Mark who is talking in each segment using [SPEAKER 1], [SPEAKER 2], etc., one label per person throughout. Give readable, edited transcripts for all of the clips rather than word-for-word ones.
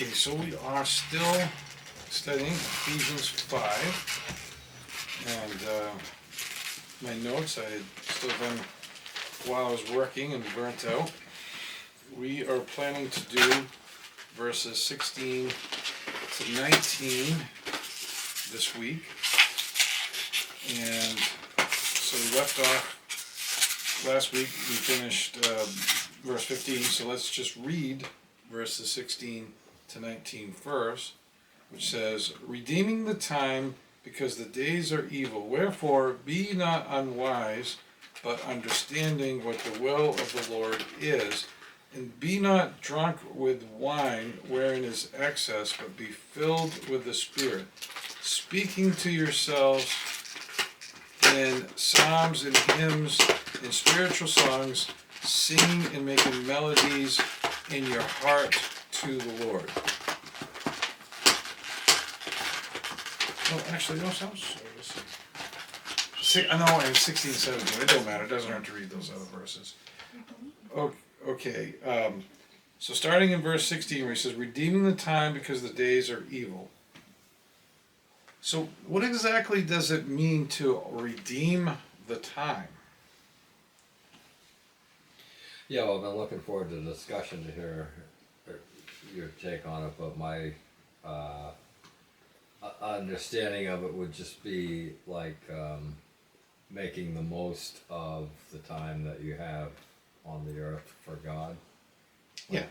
[SPEAKER 1] Okay, so we are still studying Ephesians 5, and my notes, I had still been, while I was working and burnt out, we are planning to do verses 16 to 19 this week, and so we left off last week, we finished verse 15, so let's just read verses 16 to 19 first, which says, "Redeeming the time, because the days are evil. Wherefore be not unwise, but understanding what the will of the Lord is. And be not drunk with wine, wherein is excess, but be filled with the Spirit, speaking to yourselves in psalms and hymns and spiritual songs, singing and making melodies in your heart to the Lord." Oh, actually, no, sounds. I know I have 16, 17. It don't matter. It doesn't hurt to read those other verses. Okay. So starting in verse 16, where he says, "Redeeming the time because the days are evil." So, what exactly does it mean to redeem the time?
[SPEAKER 2] Yeah, well, I've been looking forward to the discussion to hear your take on it, but my understanding of it would just be like making the most of the time that you have on the earth for God.
[SPEAKER 1] Yeah.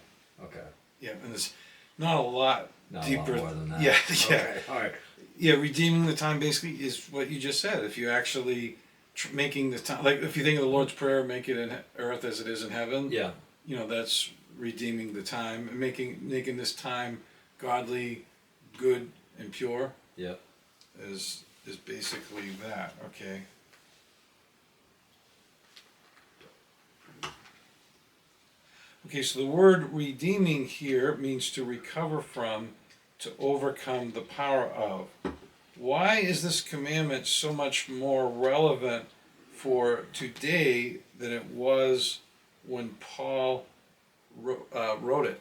[SPEAKER 2] Okay.
[SPEAKER 1] Yeah, and there's not a lot
[SPEAKER 2] Not
[SPEAKER 1] deeper.
[SPEAKER 2] a lot more than that.
[SPEAKER 1] Yeah.
[SPEAKER 2] Okay. All right.
[SPEAKER 1] Yeah, redeeming the time basically is what you just said. If you actually making the time, like if you think of the Lord's Prayer, make it in earth as it is in heaven.
[SPEAKER 2] Yeah.
[SPEAKER 1] That's redeeming the time and making this time godly, good, and pure.
[SPEAKER 2] Yeah.
[SPEAKER 1] Is basically that. Okay. Okay, so the word redeeming here means to recover from, to overcome the power of. Why is this commandment so much more relevant for today than it was when Paul wrote it?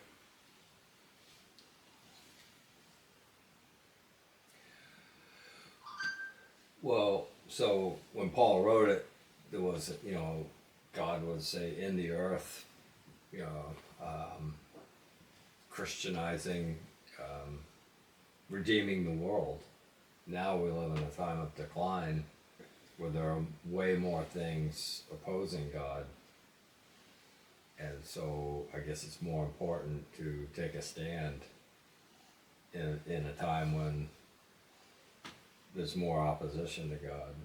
[SPEAKER 2] Well, so when Paul wrote it, there was, God would say, in the earth, Christianizing, redeeming the world. Now we live in a time of decline where there are way more things opposing God. And so I guess it's more important to take a stand in a time when there's more opposition to God.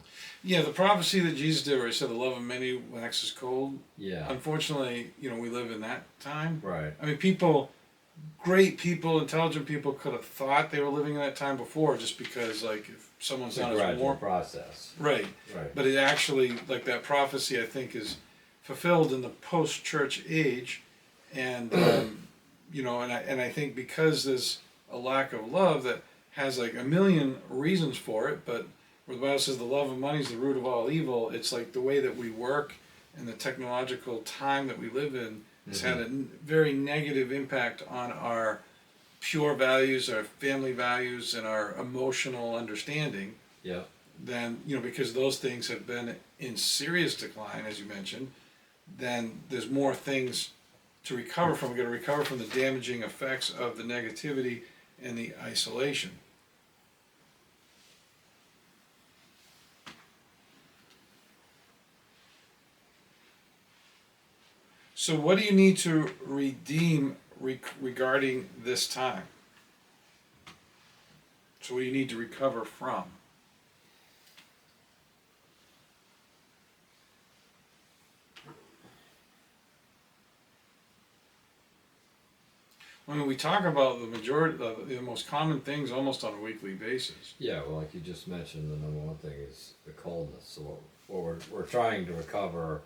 [SPEAKER 1] Yeah, the prophecy that Jesus did where he said the love of many waxes cold.
[SPEAKER 2] Yeah.
[SPEAKER 1] Unfortunately, we live in that time.
[SPEAKER 2] Right.
[SPEAKER 1] I mean, great people, intelligent people could have thought they were living in that time before just because, like, if someone's
[SPEAKER 2] It's a
[SPEAKER 1] not as
[SPEAKER 2] gradual
[SPEAKER 1] warm.
[SPEAKER 2] process.
[SPEAKER 1] Right.
[SPEAKER 2] Right.
[SPEAKER 1] But it actually, like that prophecy, I think, is fulfilled in the post-church age. And, and I think because there's a lack of love that has like a million reasons for it, but where the Bible says the love of money is the root of all evil, it's like the way that we work and the technological time that we live in has had a very negative impact on our pure values, our family values, and our emotional understanding.
[SPEAKER 2] Yeah.
[SPEAKER 1] Then, because those things have been in serious decline, as you mentioned, then there's more things to recover from. We're going to recover from the damaging effects of the negativity and the isolation. So what do you need to redeem regarding this time? So what do you need to recover from? I mean, we talk about the majority, the most common things almost on a weekly basis.
[SPEAKER 2] Yeah, well, like you just mentioned, the number one thing is the coldness. So what we're trying to recover,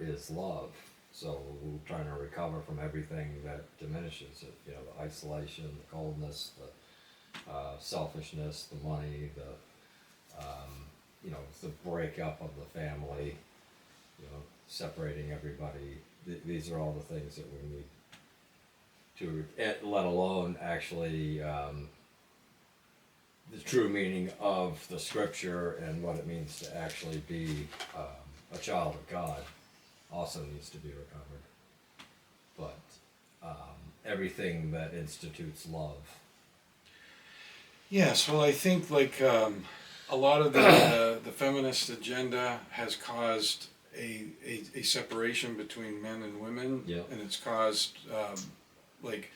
[SPEAKER 2] is love. So we're trying to recover from everything that diminishes it. The isolation, the coldness, the selfishness, the money, the breakup of the family, separating everybody. These are all the things that we need let alone actually the true meaning of the scripture and what it means to actually be a child of God also needs to be recovered. But everything that institutes love.
[SPEAKER 1] Yes, well, I think like a lot of the feminist agenda has caused a separation between men and women,
[SPEAKER 2] Yeah.
[SPEAKER 1] and it's caused like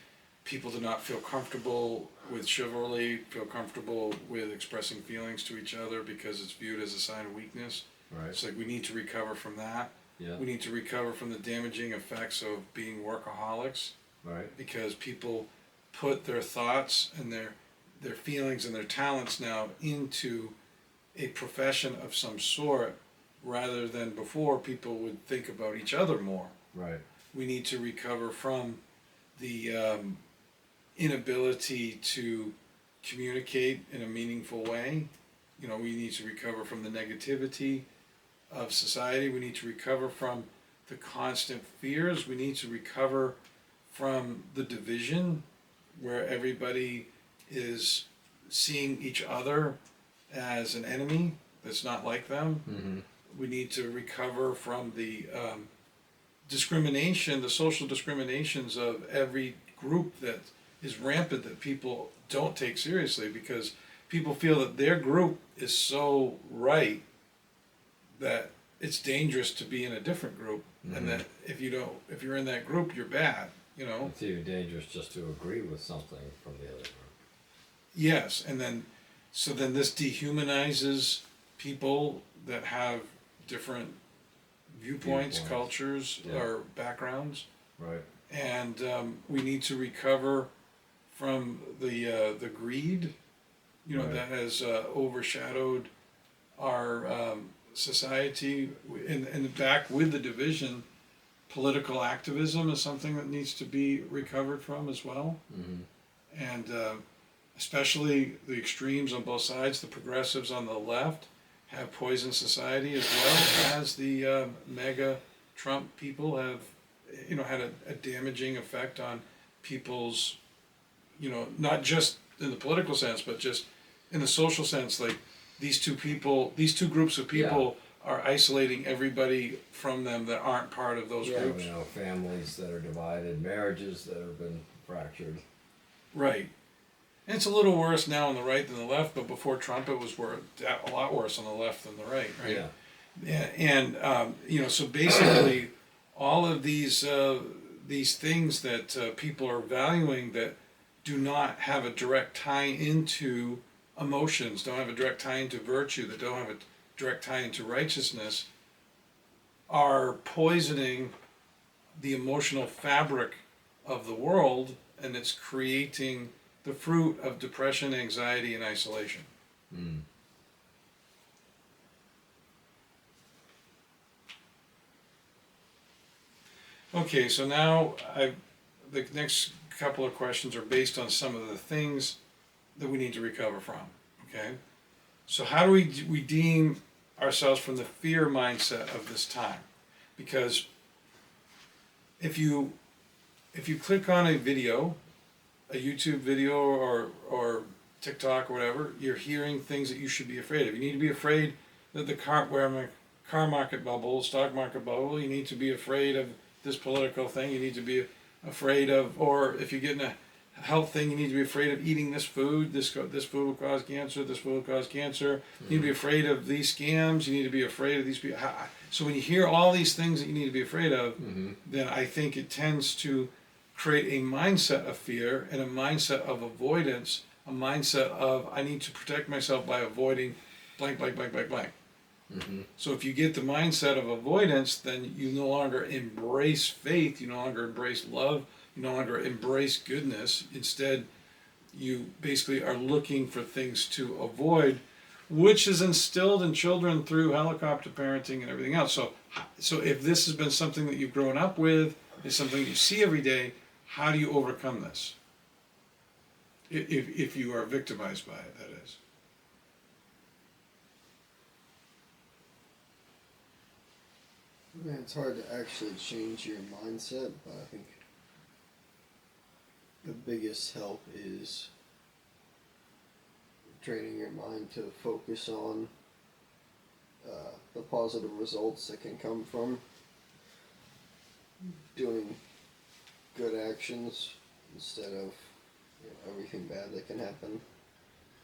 [SPEAKER 1] people to not feel comfortable with chivalry, feel comfortable with expressing feelings to each other because it's viewed as a sign of weakness.
[SPEAKER 2] Right.
[SPEAKER 1] It's like we need to recover from that.
[SPEAKER 2] Yeah.
[SPEAKER 1] We need to recover from the damaging effects of being workaholics.
[SPEAKER 2] Right.
[SPEAKER 1] Because people put their thoughts and their feelings and their talents now into a profession of some sort, rather than before people would think about each other more.
[SPEAKER 2] Right.
[SPEAKER 1] We need to recover from the inability to communicate in a meaningful way. You know, we need to recover from the negativity of society. We need to recover from the constant fears. We need to recover from the division where everybody is seeing each other as an enemy that's not like them.
[SPEAKER 2] Mm-hmm.
[SPEAKER 1] We need to recover from the discrimination, the social discriminations of every group that is rampant that people don't take seriously because people feel that their group is so right that it's dangerous to be in a different group,
[SPEAKER 2] Mm-hmm.
[SPEAKER 1] and that if you're in that group, you're bad. You know.
[SPEAKER 2] It's even dangerous just to agree with something from the other group.
[SPEAKER 1] Yes, and then this dehumanizes people that have different viewpoints, cultures,
[SPEAKER 2] Yeah.
[SPEAKER 1] or backgrounds,
[SPEAKER 2] Right.
[SPEAKER 1] and we need to recover from the greed,
[SPEAKER 2] Right.
[SPEAKER 1] that has overshadowed our society. And back with the division, political activism is something that needs to be recovered from as well.
[SPEAKER 2] Mm-hmm.
[SPEAKER 1] And especially the extremes on both sides, the progressives on the left have poisoned society, as well as the mega Trump people have, had a damaging effect on people's, not just in the political sense, but just in the social sense. Like these two groups of people are isolating everybody from them that aren't part of those groups.
[SPEAKER 2] Families that are divided, marriages that have been fractured.
[SPEAKER 1] Right. And it's a little worse now on the right than the left, but before Trump it was a lot worse on the left than the right, right?
[SPEAKER 2] Yeah.
[SPEAKER 1] And so basically all of these things that people are valuing that do not have a direct tie into emotions, don't have a direct tie into virtue, that don't have a direct tie into righteousness, are poisoning the emotional fabric of the world, and it's creating the fruit of depression, anxiety, and isolation.
[SPEAKER 2] Mm.
[SPEAKER 1] Okay, so now the next couple of questions are based on some of the things that we need to recover from. Okay, so how do we redeem ourselves from the fear mindset of this time? Because if you click on a video, a YouTube video or TikTok or whatever, you're hearing things that you should be afraid of. You need to be afraid that the car market bubble, stock market bubble. You need to be afraid of this political thing. You need to be afraid of, or if you're getting a health thing, you need to be afraid of eating this food. This food will cause cancer. This food will cause cancer. You need to be afraid of these scams. You need to be afraid of these people. So when you hear all these things that you need to be afraid of,
[SPEAKER 2] Mm-hmm.
[SPEAKER 1] then I think it tends to create a mindset of fear and a mindset of avoidance, a mindset of I need to protect myself by avoiding blank, blank, blank, blank, blank.
[SPEAKER 2] Mm-hmm.
[SPEAKER 1] So if you get the mindset of avoidance, then you no longer embrace faith, you no longer embrace love, you no longer embrace goodness. Instead, you basically are looking for things to avoid, which is instilled in children through helicopter parenting and everything else. So if this has been something that you've grown up with, is something you see every day, how do you overcome this? If you are victimized by it, that is.
[SPEAKER 3] Yeah, it's hard to actually change your mindset, but I think the biggest help is training your mind to focus on the positive results that can come from doing good actions instead of everything bad that can happen.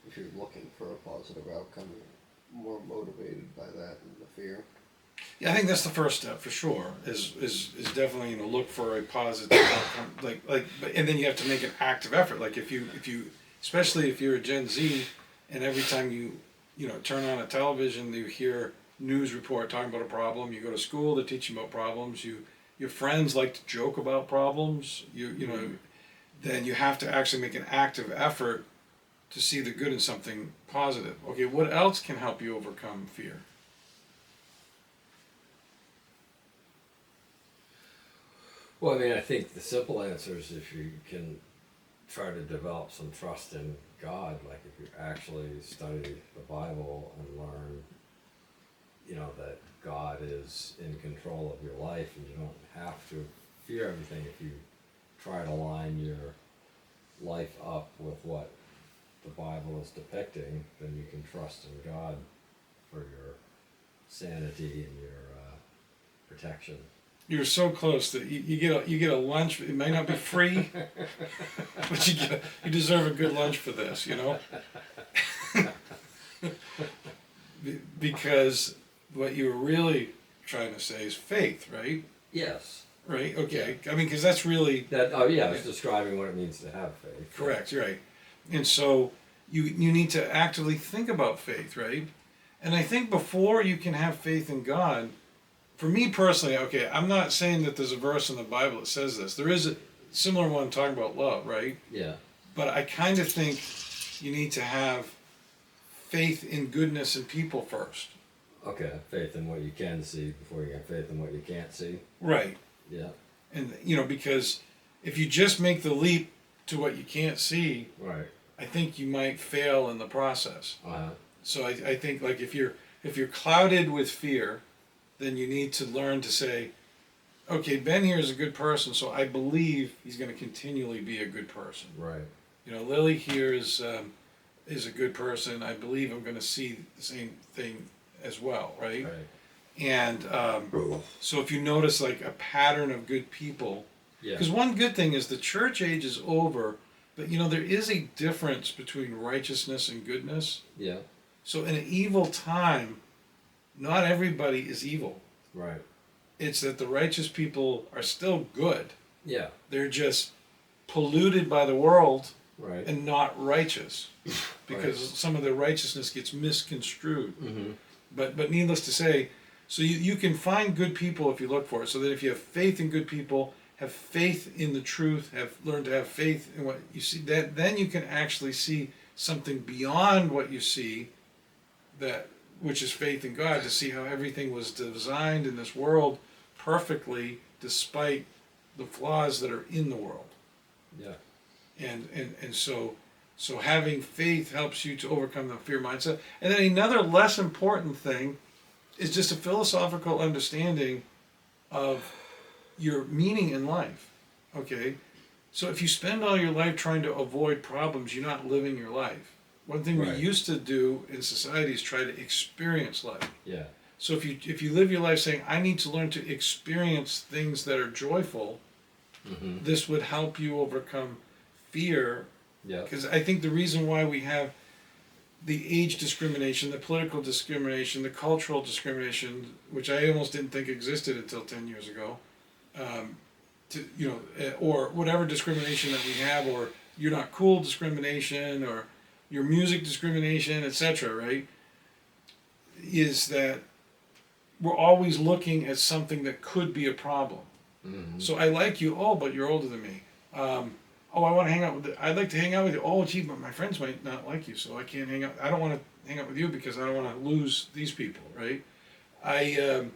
[SPEAKER 3] If you're looking for a positive outcome, you're more motivated by that than the fear.
[SPEAKER 1] Yeah, I think that's the first step for sure. Is definitely look for a positive outcome. And then you have to make an active effort. Like if you especially if you're a Gen Z, and every time you turn on a television, you hear news report talking about a problem. You go to school, they're teaching about problems. Your friends like to joke about problems. Then you have to actually make an active effort to see the good in something positive. Okay, what else can help you overcome fear?
[SPEAKER 2] Well, I mean, I think the simple answer is if you can try to develop some trust in God, like if you actually study the Bible and learn, that God is in control of your life and you don't have to fear everything. If you try to line your life up with what the Bible is depicting, then you can trust in God for your sanity and your protection.
[SPEAKER 1] You're so close that you get a lunch. It may not be free, but you deserve a good lunch for this, because what you were really trying to say is faith, right?
[SPEAKER 2] Yes.
[SPEAKER 1] Right. Okay. I mean, because that's really
[SPEAKER 2] That. Oh, yeah. It's describing what it means to have faith.
[SPEAKER 1] correct. Right. And so you need to actively think about faith, right? And I think before you can have faith in God. For me personally, okay, I'm not saying that there's a verse in the Bible that says this. There is a similar one talking about love, right?
[SPEAKER 2] Yeah.
[SPEAKER 1] But I kind of think you need to have faith in goodness in people first.
[SPEAKER 2] Okay, faith in what you can see before you have faith in what you can't see.
[SPEAKER 1] Right.
[SPEAKER 2] Yeah.
[SPEAKER 1] And, because if you just make the leap to what you can't see,
[SPEAKER 2] Right.
[SPEAKER 1] I think you might fail in the process.
[SPEAKER 2] Uh-huh.
[SPEAKER 1] So I think like if you're clouded with fear, then you need to learn to say, okay, Ben here is a good person, so I believe he's going to continually be a good person.
[SPEAKER 2] Right.
[SPEAKER 1] Lily here is a good person. I believe I'm going to see the same thing as well, right?
[SPEAKER 2] Right.
[SPEAKER 1] And so if you notice like a pattern of good people,
[SPEAKER 2] Yeah.
[SPEAKER 1] because one good thing is the church age is over, but there is a difference between righteousness and goodness.
[SPEAKER 2] Yeah.
[SPEAKER 1] So in an evil time, not everybody is evil.
[SPEAKER 2] Right.
[SPEAKER 1] It's that the righteous people are still good.
[SPEAKER 2] Yeah.
[SPEAKER 1] They're just polluted by the world
[SPEAKER 2] Right.
[SPEAKER 1] and not righteous because
[SPEAKER 2] Right.
[SPEAKER 1] some of their righteousness gets misconstrued.
[SPEAKER 2] Mm-hmm.
[SPEAKER 1] But needless to say, so you can find good people if you look for it. So that if you have faith in good people, have faith in the truth, have learned to have faith in what you see, then you can actually see something beyond what you see, which is faith in God, to see how everything was designed in this world perfectly despite the flaws that are in the world.
[SPEAKER 2] Yeah.
[SPEAKER 1] And so having faith helps you to overcome the fear mindset. And then another less important thing is just a philosophical understanding of your meaning in life. Okay? So if you spend all your life trying to avoid problems, you're not living your life. One thing
[SPEAKER 2] Right.
[SPEAKER 1] we used to do in society is try to experience life.
[SPEAKER 2] Yeah.
[SPEAKER 1] So if you live your life saying, I need to learn to experience things that are joyful,
[SPEAKER 2] Mm-hmm.
[SPEAKER 1] this would help you overcome fear.
[SPEAKER 2] Yeah.
[SPEAKER 1] Because I think the reason why we have the age discrimination, the political discrimination, the cultural discrimination, which I almost didn't think existed until 10 years ago, or whatever discrimination that we have, or you're not cool discrimination, or your music discrimination, etc., right, is that we're always looking at something that could be a problem.
[SPEAKER 2] Mm-hmm.
[SPEAKER 1] So I like you, but you're older than me. I want to hang out I'd like to hang out with you. Oh, gee, but my friends might not like you, so I can't hang out. I don't want to hang out with you because I don't want to lose these people, right? I'd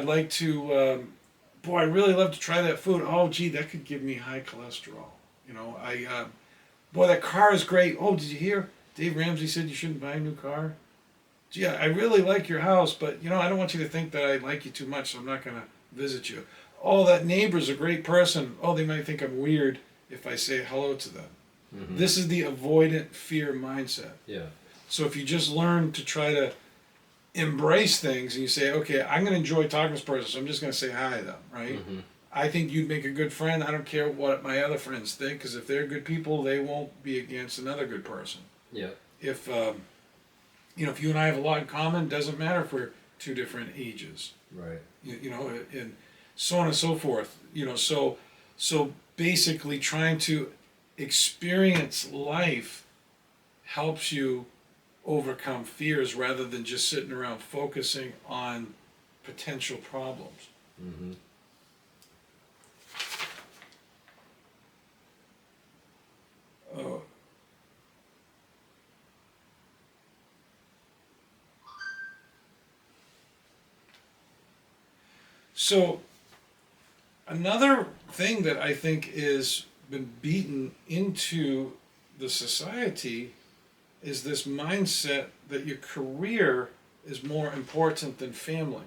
[SPEAKER 1] like to, I really love to try that food. Oh, gee, that could give me high cholesterol. That car is great. Oh, did you hear? Dave Ramsey said you shouldn't buy a new car. Gee, I really like your house, but, I don't want you to think that I like you too much, so I'm not going to visit you. Oh, that neighbor's a great person. Oh, they might think I'm weird. if I say hello to them.
[SPEAKER 2] Mhm.
[SPEAKER 1] This is the avoidant fear mindset.
[SPEAKER 2] Yeah.
[SPEAKER 1] So if you just learn to try to embrace things and you say, okay, I'm going to enjoy talking to this person, so I'm just going to say hi to them, right?
[SPEAKER 2] Mhm.
[SPEAKER 1] I think you'd make a good friend. I don't care what my other friends think, because if they're good people, they won't be against another good person.
[SPEAKER 2] Yeah.
[SPEAKER 1] If if you and I have a lot in common, doesn't matter if we're two different ages,
[SPEAKER 2] Right.
[SPEAKER 1] and so on and so forth. So basically, trying to experience life helps you overcome fears rather than just sitting around focusing on potential problems.
[SPEAKER 2] Mm-hmm.
[SPEAKER 1] Uh, so another thing that I think is been beaten into the society is this mindset that your career is more important than family.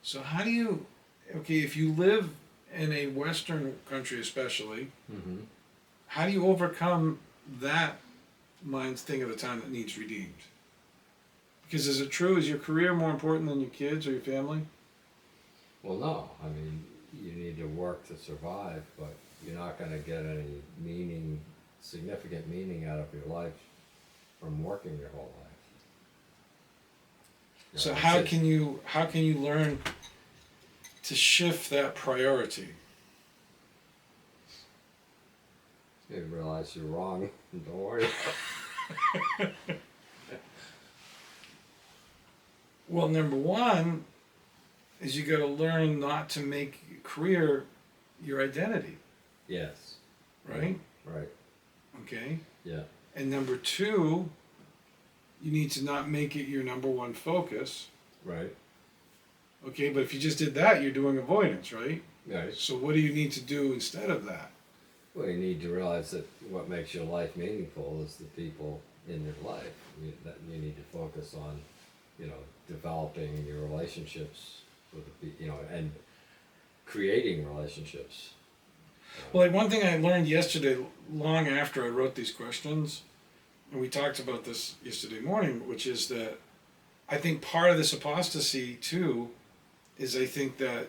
[SPEAKER 1] So how do you, okay, if you live in a Western country especially,
[SPEAKER 2] Mm-hmm.
[SPEAKER 1] how do you overcome that thing of the time that needs redeemed? Because is it true, is your career more important than your kids or your family?
[SPEAKER 2] Well, no. I mean, you need to work to survive, but you're not going to get any significant meaning out of your life from working your whole life.
[SPEAKER 1] So
[SPEAKER 2] it's
[SPEAKER 1] how
[SPEAKER 2] just-
[SPEAKER 1] can you learn to shift that priority?
[SPEAKER 2] You realize you're wrong. Don't worry.
[SPEAKER 1] Well, number one is you got to learn not to make career your identity,
[SPEAKER 2] Yes.
[SPEAKER 1] right?
[SPEAKER 2] Right.
[SPEAKER 1] Okay.
[SPEAKER 2] Yeah.
[SPEAKER 1] And number two, you need to not make it your number one focus.
[SPEAKER 2] Right.
[SPEAKER 1] Okay, but if you just did that, you're doing avoidance, right?
[SPEAKER 2] Right.
[SPEAKER 1] So what do you need to do instead of that?
[SPEAKER 2] Well, you need to realize that what makes your life meaningful is the people in your life. You need to focus on, developing your relationships with the people, and creating relationships.
[SPEAKER 1] Well, like one thing I learned yesterday, long after I wrote these questions, and we talked about this yesterday morning, which is that I think part of this apostasy too is I think that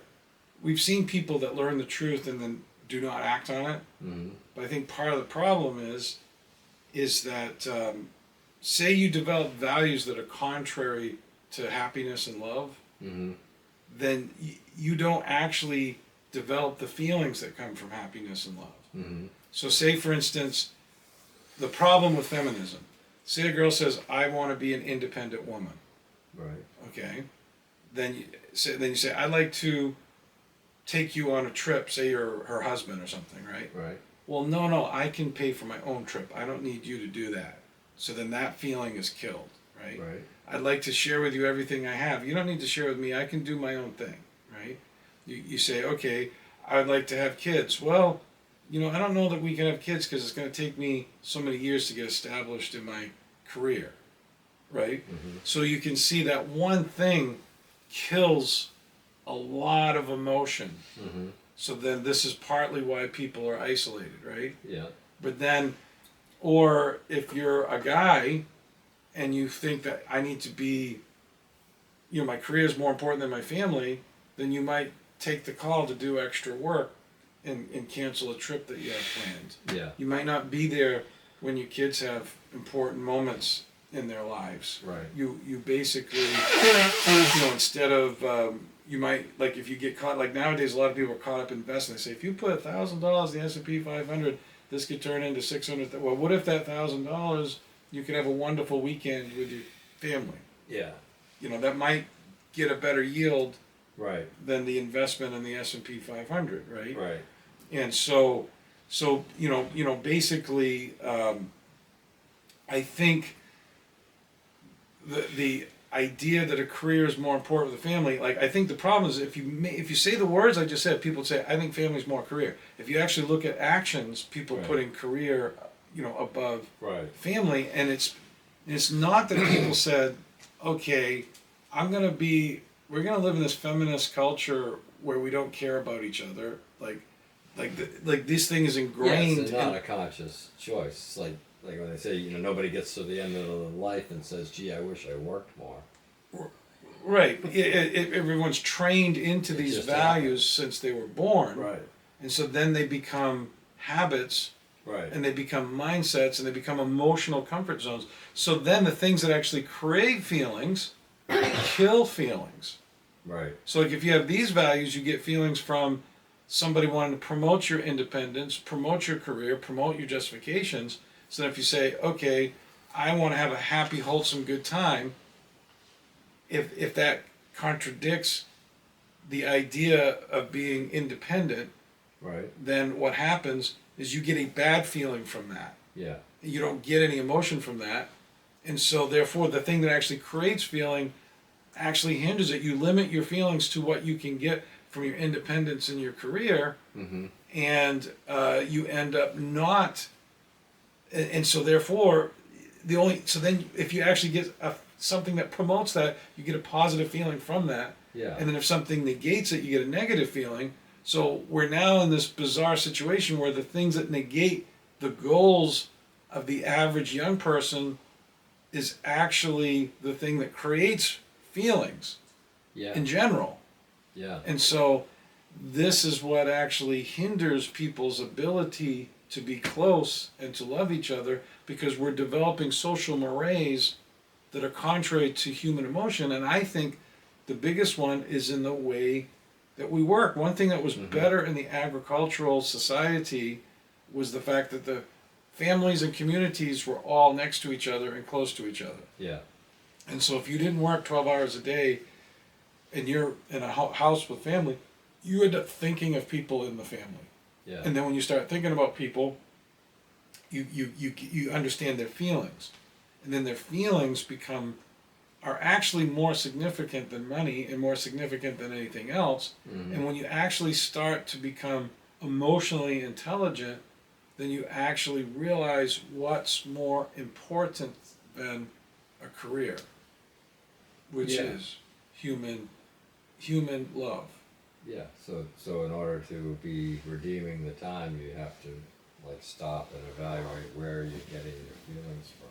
[SPEAKER 1] we've seen people that learn the truth and then do not act on it.
[SPEAKER 2] Mm-hmm.
[SPEAKER 1] But I think part of the problem is that say you develop values that are contrary to happiness and love,
[SPEAKER 2] Mm-hmm.
[SPEAKER 1] then you don't actually develop the feelings that come from happiness and love.
[SPEAKER 2] Mm-hmm.
[SPEAKER 1] So say, for instance, the problem with feminism. Say a girl says, I want to be an independent woman.
[SPEAKER 2] Right.
[SPEAKER 1] Okay? Then you say, I'd like to take you on a trip, say you're her husband or something, right?
[SPEAKER 2] Right.
[SPEAKER 1] Well, no, I can pay for my own trip. I don't need you to do that. So then that feeling is killed, right?
[SPEAKER 2] Right.
[SPEAKER 1] I'd like to share with you everything I have. You don't need to share with me. I can do my own thing, right? You say, okay, I'd like to have kids. Well, I don't know that we can have kids because it's going to take me so many years to get established in my career, right?
[SPEAKER 2] Mm-hmm.
[SPEAKER 1] So you can see that one thing kills a lot of emotion.
[SPEAKER 2] Mm-hmm.
[SPEAKER 1] So then this is partly why people are isolated, right?
[SPEAKER 2] Yeah.
[SPEAKER 1] But then, or if you're a guy and you think that I need to be, my career is more important than my family, then you might take the call to do extra work and cancel a trip that you have planned.
[SPEAKER 2] Yeah.
[SPEAKER 1] You might not be there when your kids have important moments in their lives.
[SPEAKER 2] Right.
[SPEAKER 1] You basically, instead of, you might, like if you get caught, like nowadays a lot of people are caught up in investing. They say, if you put $1,000 in the S&P 500, this could turn into 600. Well, what if that $1,000, you could have a wonderful weekend with your family?
[SPEAKER 2] Yeah.
[SPEAKER 1] That might get a better yield
[SPEAKER 2] Right.
[SPEAKER 1] than the investment in the S&P 500, right?
[SPEAKER 2] Right.
[SPEAKER 1] And so basically, I think the idea that a career is more important than the family, like I think the problem is if you say the words I just said, people would say I think family is more career. If you actually look at actions, people are
[SPEAKER 2] Right.
[SPEAKER 1] putting career, above
[SPEAKER 2] Right.
[SPEAKER 1] family, and it's not that people said, okay, we're gonna live in this feminist culture where we don't care about each other, like like this thing is ingrained.
[SPEAKER 2] Yes, it's not a conscious choice. It's like when they say, nobody gets to the end of their life and says, "Gee, I wish I worked more."
[SPEAKER 1] Right. Everyone's trained into
[SPEAKER 2] It
[SPEAKER 1] these
[SPEAKER 2] just
[SPEAKER 1] values since they were born.
[SPEAKER 2] Right.
[SPEAKER 1] And so then they become habits,
[SPEAKER 2] Right.
[SPEAKER 1] and they become mindsets, and they become emotional comfort zones. So then the things that actually create feelings kill feelings.
[SPEAKER 2] Right.
[SPEAKER 1] So like if you have these values, you get feelings from somebody wanting to promote your independence, promote your career, promote your justifications. So if you say, okay, I want to have a happy, wholesome, good time, if that contradicts the idea of being independent,
[SPEAKER 2] Right.
[SPEAKER 1] then what happens is you get a bad feeling from that.
[SPEAKER 2] Yeah.
[SPEAKER 1] You don't get any emotion from that. And so therefore the thing that actually creates feeling actually hinders it. You limit your feelings to what you can get from your independence in your career,
[SPEAKER 2] Mm-hmm.
[SPEAKER 1] and you end up not. And so therefore, so then if you actually get something that promotes that, you get a positive feeling from that.
[SPEAKER 2] Yeah.
[SPEAKER 1] And then if something negates it, you get a negative feeling. So we're now in this bizarre situation where the things that negate the goals of the average young person is actually the thing that creates feelings
[SPEAKER 2] Yeah.
[SPEAKER 1] in general.
[SPEAKER 2] Yeah.
[SPEAKER 1] And so this is what actually hinders people's ability to be close and to love each other, because we're developing social mores that are contrary to human emotion. And I think the biggest one is in the way that we work. One thing that was better in the agricultural society was the fact that the families and communities were all next to each other and close to each other.
[SPEAKER 2] Yeah.
[SPEAKER 1] And so if you didn't work 12 hours a day and you're in a house with family, you end up thinking of people in the family.
[SPEAKER 2] Yeah.
[SPEAKER 1] And then when you start thinking about people, you understand their feelings. And then their feelings are actually more significant than money and more significant than anything else.
[SPEAKER 2] Mm-hmm.
[SPEAKER 1] And when you actually start to become emotionally intelligent, then you actually realize what's more important than a career, which
[SPEAKER 2] Yeah.
[SPEAKER 1] is human love.
[SPEAKER 2] Yeah. So in order to be redeeming the time, you have to stop and evaluate where you're getting your feelings from.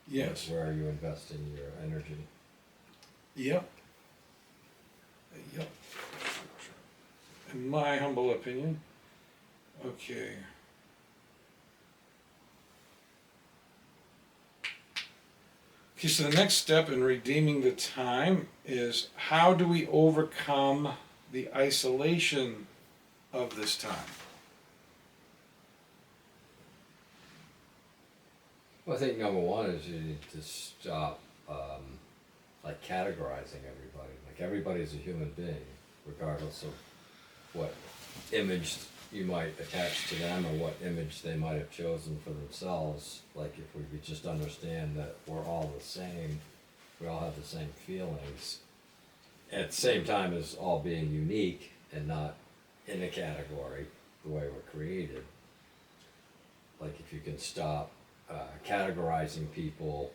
[SPEAKER 1] Yes.
[SPEAKER 2] Where are you investing your energy?
[SPEAKER 1] Yep. Yep. In my humble opinion. Okay. Okay, so the next step in redeeming the time is, how do we overcome the isolation of this time?
[SPEAKER 2] Well, I think number one is you need to stop categorizing everybody. Like, everybody's a human being, regardless of what image you might attach to them or what image they might have chosen for themselves. Like, if we could just understand that we're all the same, we all have the same feelings, at the same time as all being unique and not in a category the way we're created. Like, if you can stop categorizing people,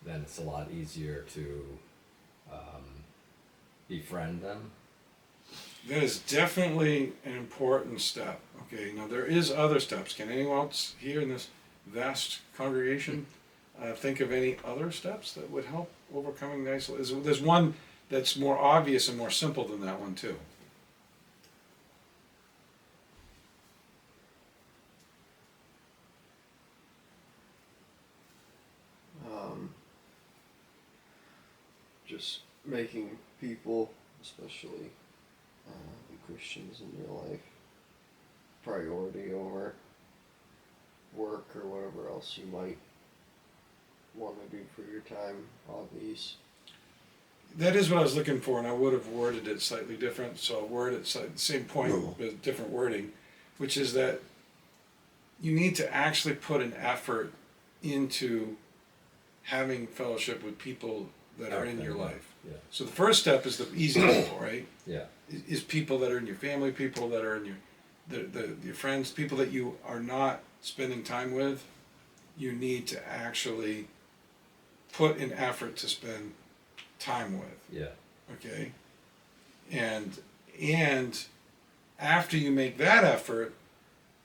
[SPEAKER 2] then it's a lot easier to befriend them.
[SPEAKER 1] That is definitely an important step. Okay, now there is other steps. Can anyone else here in this vast congregation think of any other steps that would help overcoming the isolation? There's one that's more obvious and more simple than that one too.
[SPEAKER 3] Just making people, especially the Christians in your life, priority over work or whatever else you might want to do for your time, hobbies.
[SPEAKER 1] That is what I was looking for, and I would have worded it slightly different. So I'll word it the same point with different wording, which is that you need to actually put an effort into having fellowship with people that are in your life.
[SPEAKER 2] Yeah.
[SPEAKER 1] So the first step is the easy people, right?
[SPEAKER 2] Yeah.
[SPEAKER 1] Is people that are in your family, people that are in your friends, people that you are not spending time with. You need to actually put an effort to spend time with.
[SPEAKER 2] Yeah.
[SPEAKER 1] Okay. And after you make that effort,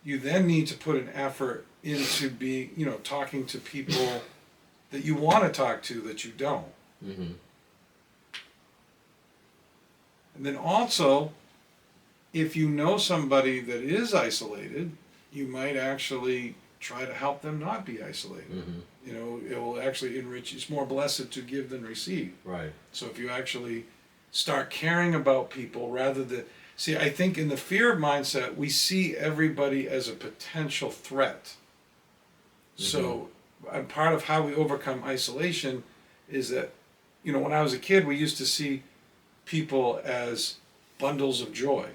[SPEAKER 1] you then need to put an effort into talking to people that you want to talk to that you don't.
[SPEAKER 2] Mm-hmm.
[SPEAKER 1] And then also, if you know somebody that is isolated, you might actually try to help them not be isolated.
[SPEAKER 2] Mm-hmm.
[SPEAKER 1] It will actually enrich. It's more blessed to give than receive.
[SPEAKER 2] Right.
[SPEAKER 1] So if you actually start caring about people rather than see, I think in the fear mindset we see everybody as a potential threat.
[SPEAKER 2] Mm-hmm.
[SPEAKER 1] So part of how we overcome isolation is that, when I was a kid, we used to see people as bundles of joy.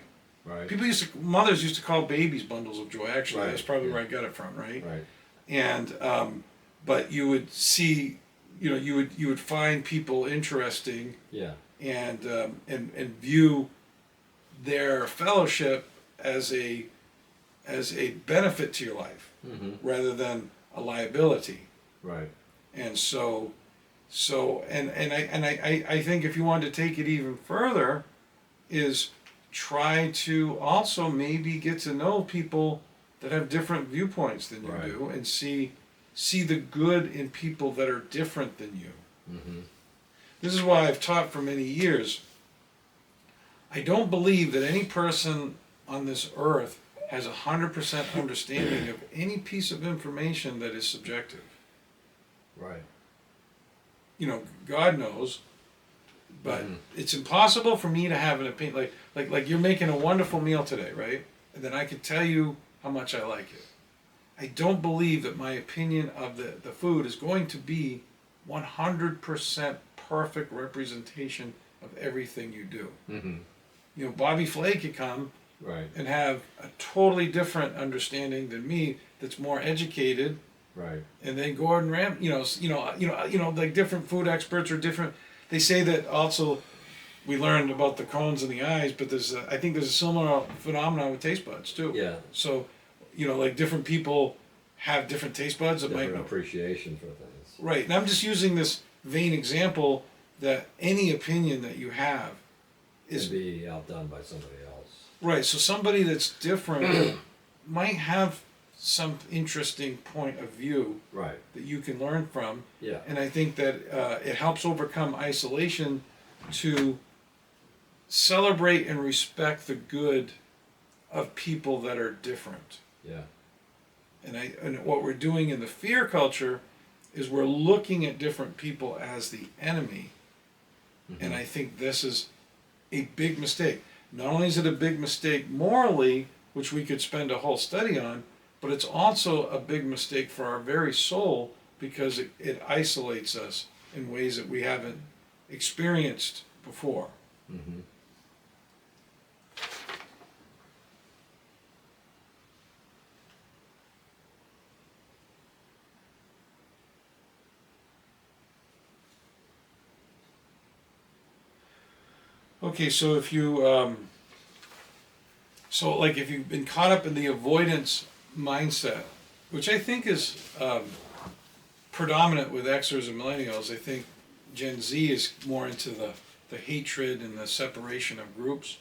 [SPEAKER 2] Right.
[SPEAKER 1] Mothers used to call babies bundles of joy. Actually,
[SPEAKER 2] Right.
[SPEAKER 1] that's probably
[SPEAKER 2] Yeah.
[SPEAKER 1] where I got it from, right?
[SPEAKER 2] Right.
[SPEAKER 1] And but you would see, you would find people interesting.
[SPEAKER 2] Yeah.
[SPEAKER 1] And view their fellowship as a benefit to your life,
[SPEAKER 2] Mm-hmm.
[SPEAKER 1] rather than a liability.
[SPEAKER 2] Right.
[SPEAKER 1] And I think if you want to take it even further, is try to also maybe get to know people that have different viewpoints than you
[SPEAKER 2] Right.
[SPEAKER 1] do, and see the good in people that are different than you.
[SPEAKER 2] Mm-hmm.
[SPEAKER 1] This is why I've taught for many years. I don't believe that any person on this earth has 100% understanding of any piece of information that is subjective.
[SPEAKER 2] Right.
[SPEAKER 1] God knows, but it's impossible for me to have an opinion. Like you're making a wonderful meal today, right? And then I could tell you how much I like it. I don't believe that my opinion of the food is going to be 100% perfect representation of everything you do.
[SPEAKER 2] Mm-hmm.
[SPEAKER 1] Bobby Flay could come
[SPEAKER 2] Right.
[SPEAKER 1] and have a totally different understanding than me, that's more educated.
[SPEAKER 2] Right.
[SPEAKER 1] And then Gordon Ram, like different food experts are different. They say that also. We learned about the cones in the eyes, but I think there's a similar phenomenon with taste buds too.
[SPEAKER 2] Yeah.
[SPEAKER 1] So, like different people have different taste buds that
[SPEAKER 2] Different
[SPEAKER 1] might
[SPEAKER 2] appreciation for things.
[SPEAKER 1] Right, and I'm just using this vain example that any opinion that you have is
[SPEAKER 2] Can be outdone by somebody else.
[SPEAKER 1] right. So somebody that's different might have some interesting point of view
[SPEAKER 2] Right.
[SPEAKER 1] that you can learn from.
[SPEAKER 2] Yeah.
[SPEAKER 1] And I think that it helps overcome isolation to celebrate and respect the good of people that are different.
[SPEAKER 2] Yeah.
[SPEAKER 1] And what we're doing in the fear culture is we're looking at different people as the enemy.
[SPEAKER 2] Mm-hmm.
[SPEAKER 1] And I think this is a big mistake. Not only is it a big mistake morally, which we could spend a whole study on, but it's also a big mistake for our very soul, because it isolates us in ways that we haven't experienced before.
[SPEAKER 2] Mm-hmm.
[SPEAKER 1] Okay, so if you, if you've been caught up in the avoidance mindset, which I think is predominant with Xers and millennials, I think Gen Z is more into the hatred and the separation of groups.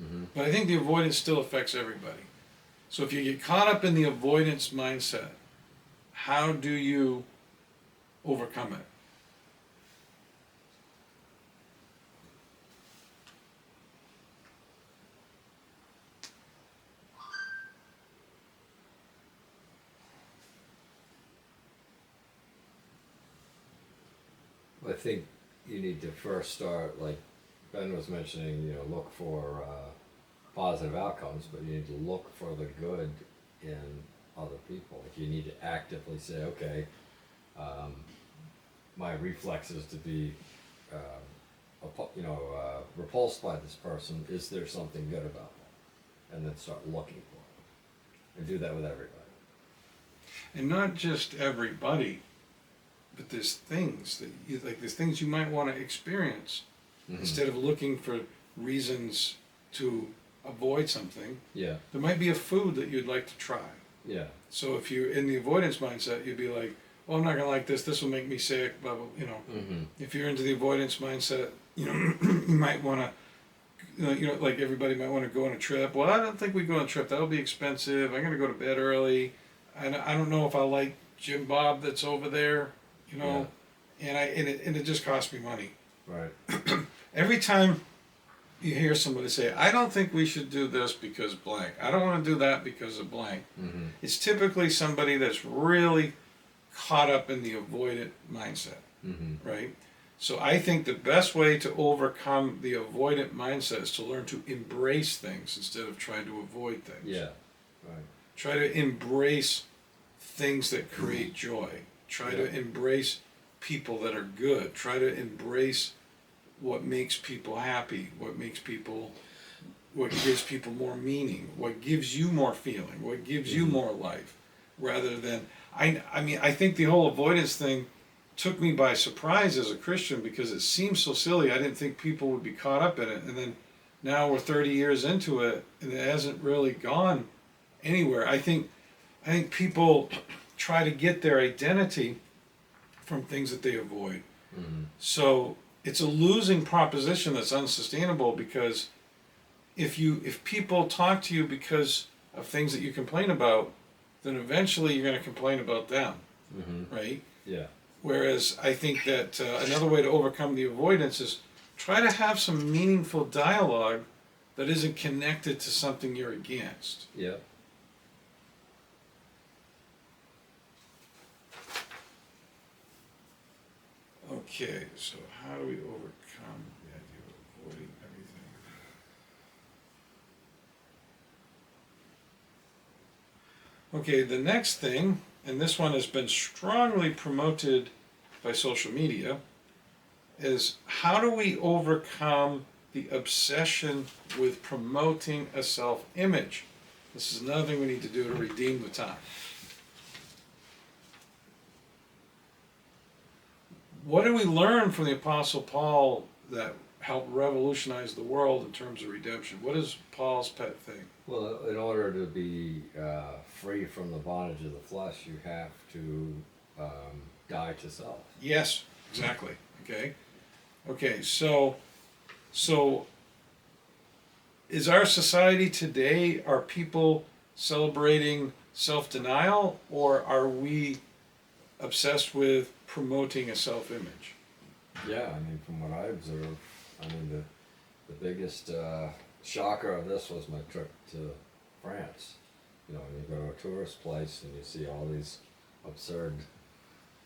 [SPEAKER 2] Mm-hmm.
[SPEAKER 1] But I think the avoidance still affects everybody. So if you get caught up in the avoidance mindset, how do you overcome it?
[SPEAKER 2] I think you need to first start, like Ben was mentioning, look for positive outcomes, but you need to look for the good in other people. Like you need to actively say, okay, my reflex is to be, repulsed by this person. Is there something good about them? And then start looking for it. And do that with everybody.
[SPEAKER 1] And not just everybody, but there's things that there's things you might want to experience.
[SPEAKER 2] Mm-hmm.
[SPEAKER 1] Instead of looking for reasons to avoid something.
[SPEAKER 2] Yeah.
[SPEAKER 1] There might be a food that you'd like to try.
[SPEAKER 2] Yeah.
[SPEAKER 1] So if you're in the avoidance mindset, you'd be like, "Oh, I'm not gonna like this. This will make me sick." Blah blah.
[SPEAKER 2] Mm-hmm.
[SPEAKER 1] If you're into the avoidance mindset, you might want to like everybody might want to go on a trip. Well, I don't think we go on a trip. That'll be expensive. I'm going to go to bed early. I don't know if I like Jim Bob that's over there, and it just costs me money.
[SPEAKER 2] Right.
[SPEAKER 1] Every time you hear somebody say, I don't think we should do this because blank. I don't want to do that because of blank.
[SPEAKER 2] Mm-hmm.
[SPEAKER 1] It's typically somebody that's really caught up in the avoidant mindset,
[SPEAKER 2] Mm-hmm.
[SPEAKER 1] right? So I think the best way to overcome the avoidant mindset is to learn to embrace things instead of trying to avoid things.
[SPEAKER 2] Yeah. Right.
[SPEAKER 1] Try to embrace things that create joy. Try to embrace people that are good. Try to embrace what makes people happy, what gives people more meaning, what gives you more feeling, what gives you more life, rather than, I think the whole avoidance thing took me by surprise as a Christian because it seems so silly. I didn't think people would be caught up in it, and then now we're 30 years into it, and it hasn't really gone anywhere. I think people try to get their identity from things that they avoid.
[SPEAKER 2] Mm-hmm.
[SPEAKER 1] So it's a losing proposition that's unsustainable, because if people talk to you because of things that you complain about, then eventually you're going to complain about them,
[SPEAKER 2] Mm-hmm.
[SPEAKER 1] right?
[SPEAKER 2] Yeah.
[SPEAKER 1] Whereas I think that another way to overcome the avoidance is try to have some meaningful dialogue that isn't connected to something you're against.
[SPEAKER 2] Yeah.
[SPEAKER 1] Okay, so how do we overcome the idea of avoiding everything? Okay, the next thing, and this one has been strongly promoted by social media, is how do we overcome the obsession with promoting a self-image? This is another thing we need to do to redeem the time. What do we learn from the Apostle Paul that helped revolutionize the world in terms of redemption? What is Paul's pet thing?
[SPEAKER 2] Well, in order to be free from the bondage of the flesh, you have to die to self.
[SPEAKER 1] Yes, exactly. Okay, so is our society today, are people celebrating self-denial, or are we obsessed with promoting a self-image?
[SPEAKER 2] Yeah, I mean, from what I observe, I mean, the biggest shocker of this was my trip to France. You know, when you go to a tourist place and you see all these absurd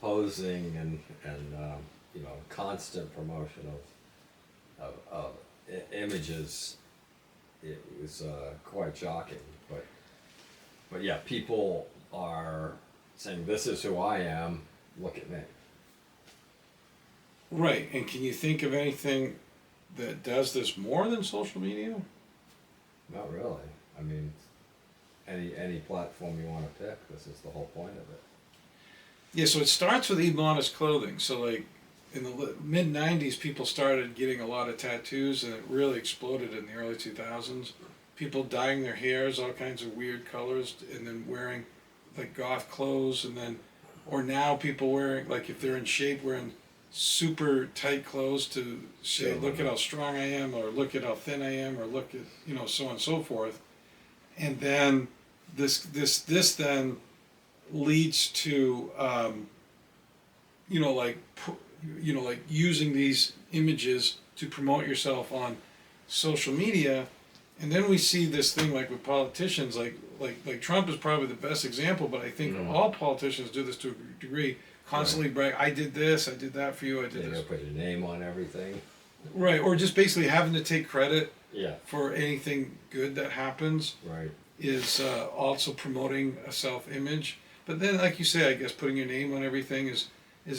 [SPEAKER 2] posing and constant promotion of images, it was quite shocking. But yeah, people are saying, this is who I am, look at me.
[SPEAKER 1] Right, and can you think of anything that does this more than social media?
[SPEAKER 2] Not really. I mean, any platform you want to pick, this is the whole point of it.
[SPEAKER 1] Yeah, so it starts with immodest clothing. So like in the mid 90s, people started getting a lot of tattoos, and it really exploded in the early 2000s. People dyeing their hairs all kinds of weird colors, and then wearing like goth clothes, and then, or now people wearing, like if they're in shape, wearing super tight clothes to say, look at how strong I am, or look at how thin I am, or look at, so on and so forth. And then this then leads to like using these images to promote yourself on social media. And then we see this thing like with politicians, like Trump is probably the best example, but I think all politicians do this to a degree. Constantly brag, I did this, I did that for you, I did this.
[SPEAKER 2] Put your name on everything.
[SPEAKER 1] Right, or just basically having to take credit
[SPEAKER 2] Yeah.
[SPEAKER 1] for anything good that happens.
[SPEAKER 2] Right.
[SPEAKER 1] Is also promoting a self-image. But then, like you say, I guess putting your name on everything is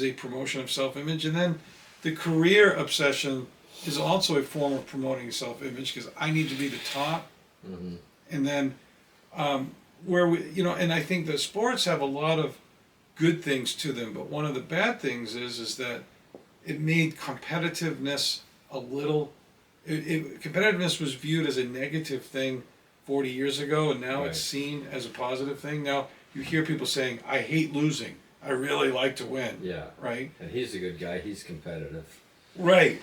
[SPEAKER 1] a promotion of self-image. And then the career obsession is also a form of promoting self-image, because I need to be the top.
[SPEAKER 2] Mm-hmm.
[SPEAKER 1] And then where we, and I think the sports have a lot of good things to them, but one of the bad things is that it made competitiveness a little, competitiveness was viewed as a negative thing 40 years ago, and now it's seen as a positive thing. Now you hear people saying, I hate losing, I really like to win.
[SPEAKER 2] Yeah.
[SPEAKER 1] Right?
[SPEAKER 2] And he's a good guy, he's competitive.
[SPEAKER 1] Right.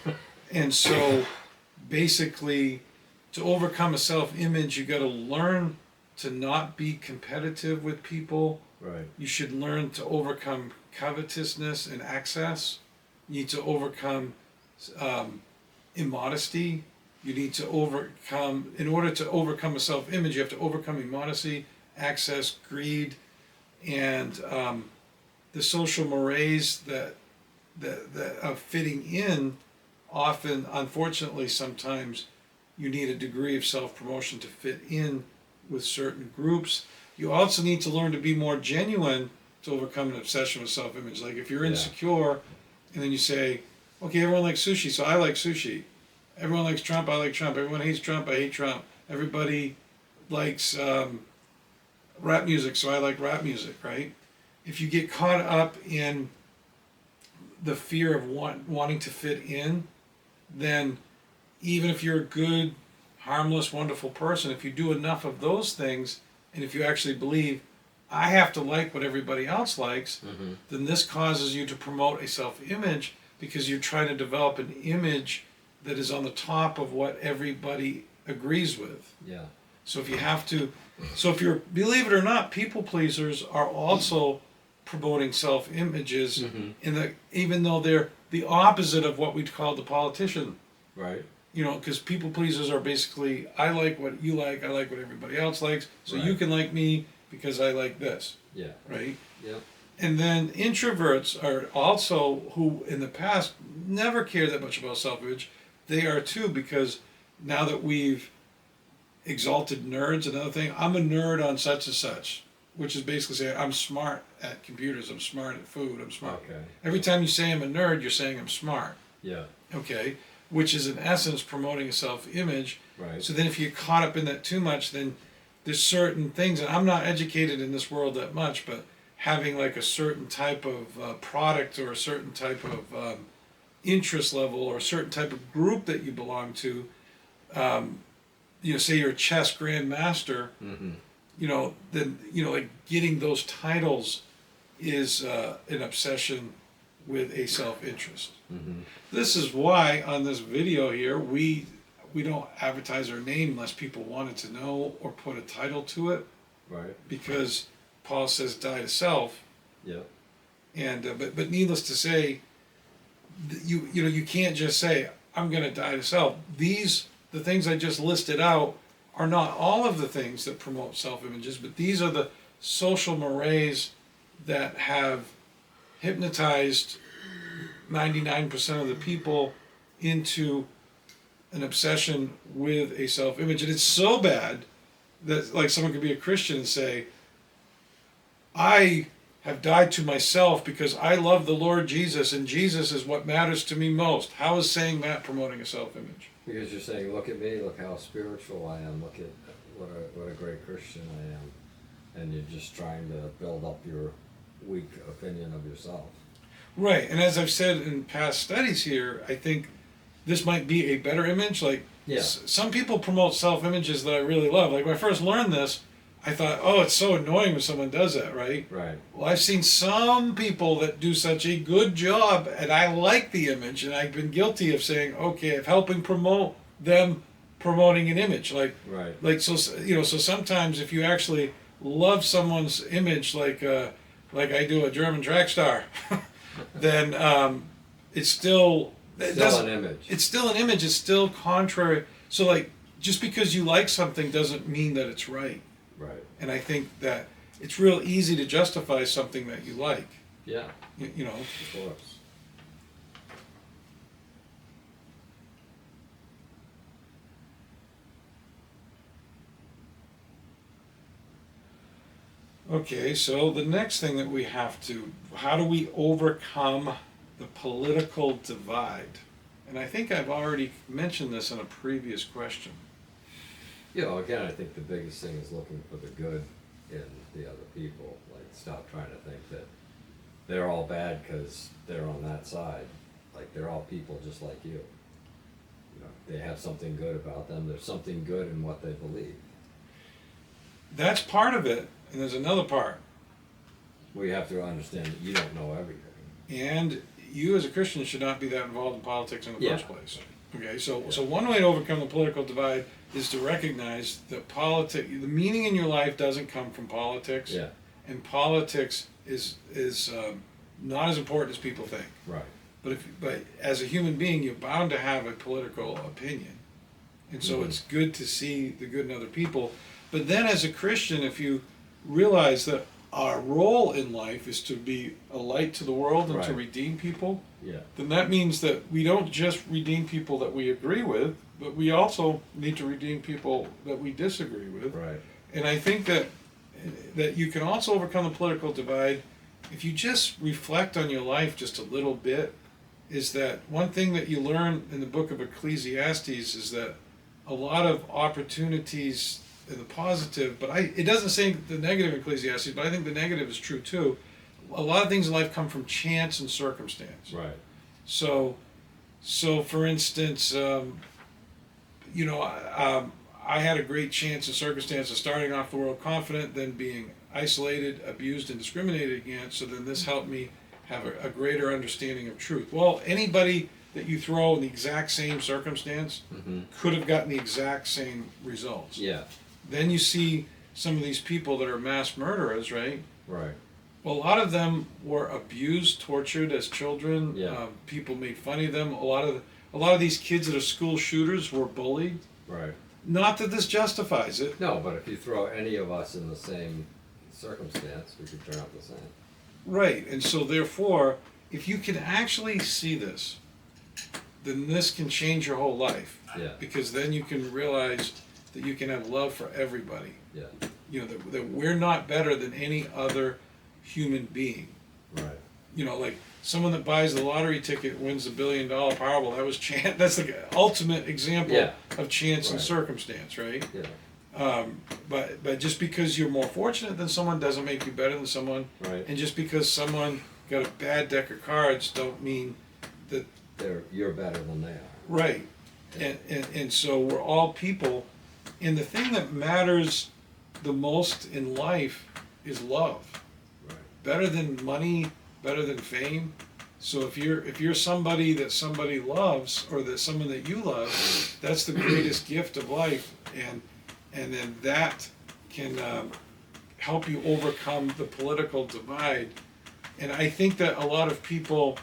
[SPEAKER 1] And so basically to overcome a self-image, you got to learn to not be competitive with people.
[SPEAKER 2] Right.
[SPEAKER 1] You should learn to overcome covetousness and excess. You need to overcome immodesty. You need to overcome, in order to overcome a self-image, you have to overcome immodesty, excess, greed, and the social mores that of fitting in. Often, unfortunately, sometimes you need a degree of self-promotion to fit in with certain groups. You also need to learn to be more genuine to overcome an obsession with self-image. Like if you're insecure, and then you say, okay, everyone likes sushi, so I like sushi. Everyone likes Trump, I like Trump. Everyone hates Trump, I hate Trump. Everybody likes rap music, so I like rap music, right? If you get caught up in the fear of wanting to fit in, then even if you're a good, harmless, wonderful person, if you do enough of those things, and if you actually believe, I have to like what everybody else likes, then this causes you to promote a self-image because you're trying to develop an image that is on the top of what everybody agrees with.
[SPEAKER 2] Yeah.
[SPEAKER 1] So if you have to, so if you're, believe it or not, people pleasers are also promoting self-images in the, even though they're the opposite of what we'd call the politician.
[SPEAKER 2] Right.
[SPEAKER 1] You know, because people pleasers are basically, I like what you like, I like what everybody else likes, so you can like me because I like this.
[SPEAKER 2] Yeah.
[SPEAKER 1] Right?
[SPEAKER 2] Yeah.
[SPEAKER 1] And then introverts are also, who in the past never cared that much about self-image. They are too, because now that we've exalted nerds, another thing, I'm a nerd on such and such, which is basically saying I'm smart at computers, I'm smart at food, I'm smart.
[SPEAKER 2] Okay.
[SPEAKER 1] Every time you say I'm a nerd, you're saying I'm smart.
[SPEAKER 2] Yeah.
[SPEAKER 1] Okay, which is in essence promoting a self-image.
[SPEAKER 2] Right.
[SPEAKER 1] So then if you get caught up in that too much, then there's certain things, and I'm not educated in this world that much, but having like a certain type of product or a certain type of interest level or a certain type of group that you belong to, you know, say you're a chess grandmaster, you know, then, you know, like getting those titles is an obsession with a self-interest. This is why on this video here, we don't advertise our name unless people wanted to know or put a title to it.
[SPEAKER 2] Right.
[SPEAKER 1] Because Paul says die to self.
[SPEAKER 2] Yeah.
[SPEAKER 1] And but needless to say, you know, you can't just say I'm going to die to self. The things I just listed out are not all of the things that promote self-images, but these are the social mores that have hypnotized 99% of the people into an obsession with a self-image. And it's so bad that like someone could be a Christian and say, I have died to myself because I love the Lord Jesus and Jesus is what matters to me most. How is saying that promoting a self-image?
[SPEAKER 2] Because you're saying, look at me, look how spiritual I am, look at what a great Christian I am. And you're just trying to build up your weak opinion of yourself.
[SPEAKER 1] Right, and as I've said in past studies here, I think this might be a better image. Like, some people promote self-images that I really love. Like, when I first learned this, I thought, oh, it's so annoying when someone does that, right?
[SPEAKER 2] Right.
[SPEAKER 1] Well, I've seen some people that do such a good job, and I like the image, and I've been guilty of saying, okay, of helping promote them promoting an image. Like,
[SPEAKER 2] right.
[SPEAKER 1] Like, so, you know, so sometimes if you actually love someone's image, like I do a German track star, then it's still
[SPEAKER 2] an image.
[SPEAKER 1] It's still an image. It's still contrary. So, like, just because you like something doesn't mean that it's right.
[SPEAKER 2] Right.
[SPEAKER 1] And I think that it's real easy to justify something that you like.
[SPEAKER 2] Yeah.
[SPEAKER 1] You know.
[SPEAKER 2] Of course.
[SPEAKER 1] Okay, so the next thing that we have to, how do we overcome the political divide? And I think I've already mentioned this in a previous question.
[SPEAKER 2] You know, again, I think the biggest thing is looking for the good in the other people. Like, stop trying to think that they're all bad because they're on that side. Like, they're all people just like you. You know, they have something good about them. There's something good in what they believe.
[SPEAKER 1] That's part of it, and there's another part.
[SPEAKER 2] We have to understand that you don't know everything.
[SPEAKER 1] And you as a Christian should not be that involved in politics in the
[SPEAKER 2] Yeah.
[SPEAKER 1] first place. Okay, so one way to overcome the political divide is to recognize that the meaning in your life doesn't come from politics,
[SPEAKER 2] Yeah.
[SPEAKER 1] and politics is not as important as people think.
[SPEAKER 2] Right.
[SPEAKER 1] But as a human being, you're bound to have a political opinion, and so it's good to see the good in other people. But then, as a Christian, if you realize that our role in life is to be a light to the world and to
[SPEAKER 2] Right.
[SPEAKER 1] redeem people,
[SPEAKER 2] Yeah.
[SPEAKER 1] then that means that we don't just redeem people that we agree with, but we also need to redeem people that we disagree with.
[SPEAKER 2] Right.
[SPEAKER 1] And I think that you can also overcome the political divide if you just reflect on your life just a little bit. Is that one thing that you learn in the book of Ecclesiastes is that a lot of opportunities in the positive, but it doesn't say the negative in Ecclesiastes, but I think the negative is true too. A lot of things in life come from chance and circumstance.
[SPEAKER 2] Right.
[SPEAKER 1] So for instance, I had a great chance and circumstance of starting off the world confident, then being isolated, abused, and discriminated against. So then this helped me have a greater understanding of truth. Well, anybody that you throw in the exact same circumstance could have gotten the exact same results.
[SPEAKER 2] Yeah.
[SPEAKER 1] Then you see some of these people that are mass murderers, right?
[SPEAKER 2] Right.
[SPEAKER 1] Well, a lot of them were abused, tortured as children.
[SPEAKER 2] Yeah.
[SPEAKER 1] People made fun of them. A lot of these kids that are school shooters were bullied.
[SPEAKER 2] Right.
[SPEAKER 1] Not that this justifies it.
[SPEAKER 2] No, but if you throw any of us in the same circumstance, we could turn out the same.
[SPEAKER 1] Right, and so therefore, if you can actually see this, then this can change your whole life.
[SPEAKER 2] Yeah.
[SPEAKER 1] Because then you can realize that you can have love for everybody.
[SPEAKER 2] Yeah.
[SPEAKER 1] That we're not better than any other human being.
[SPEAKER 2] Right.
[SPEAKER 1] Like someone that buys the lottery ticket wins the $1 billion Powerball. That was chance. That's the ultimate example of chance and
[SPEAKER 2] Right.
[SPEAKER 1] circumstance, right?
[SPEAKER 2] Yeah.
[SPEAKER 1] But just because you're more fortunate than someone doesn't make you better than someone.
[SPEAKER 2] Right.
[SPEAKER 1] And just because someone got a bad deck of cards don't mean that
[SPEAKER 2] You're better than they are.
[SPEAKER 1] right. And so we're all people, and the thing that matters the most in life is love.
[SPEAKER 2] Right.
[SPEAKER 1] Better than money, better than fame. So if you're somebody that somebody loves, or that someone that you love, that's the greatest gift of life, and then that can help you overcome the political divide. And I think that a lot of people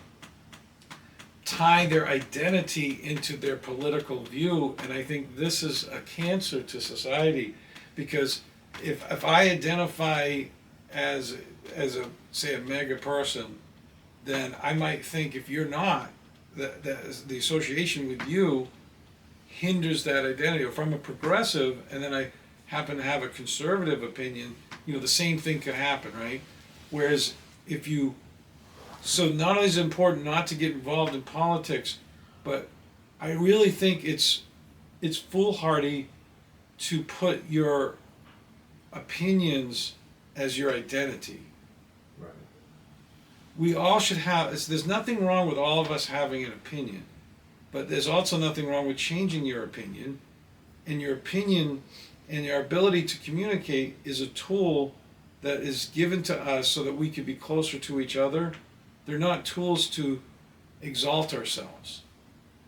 [SPEAKER 1] tie their identity into their political view, and I think this is a cancer to society, because if I identify as a say a mega person, then I might think if you're not, that the association with you hinders that identity. Or if I'm a progressive and then I happen to have a conservative opinion, the same thing could happen, right? Whereas so not only is it important not to get involved in politics, but I really think it's foolhardy to put your opinions as your identity.
[SPEAKER 2] Right.
[SPEAKER 1] We all should have, there's nothing wrong with all of us having an opinion, but there's also nothing wrong with changing your opinion. And your opinion and your ability to communicate is a tool that is given to us so that we can be closer to each other. They're not tools to exalt ourselves.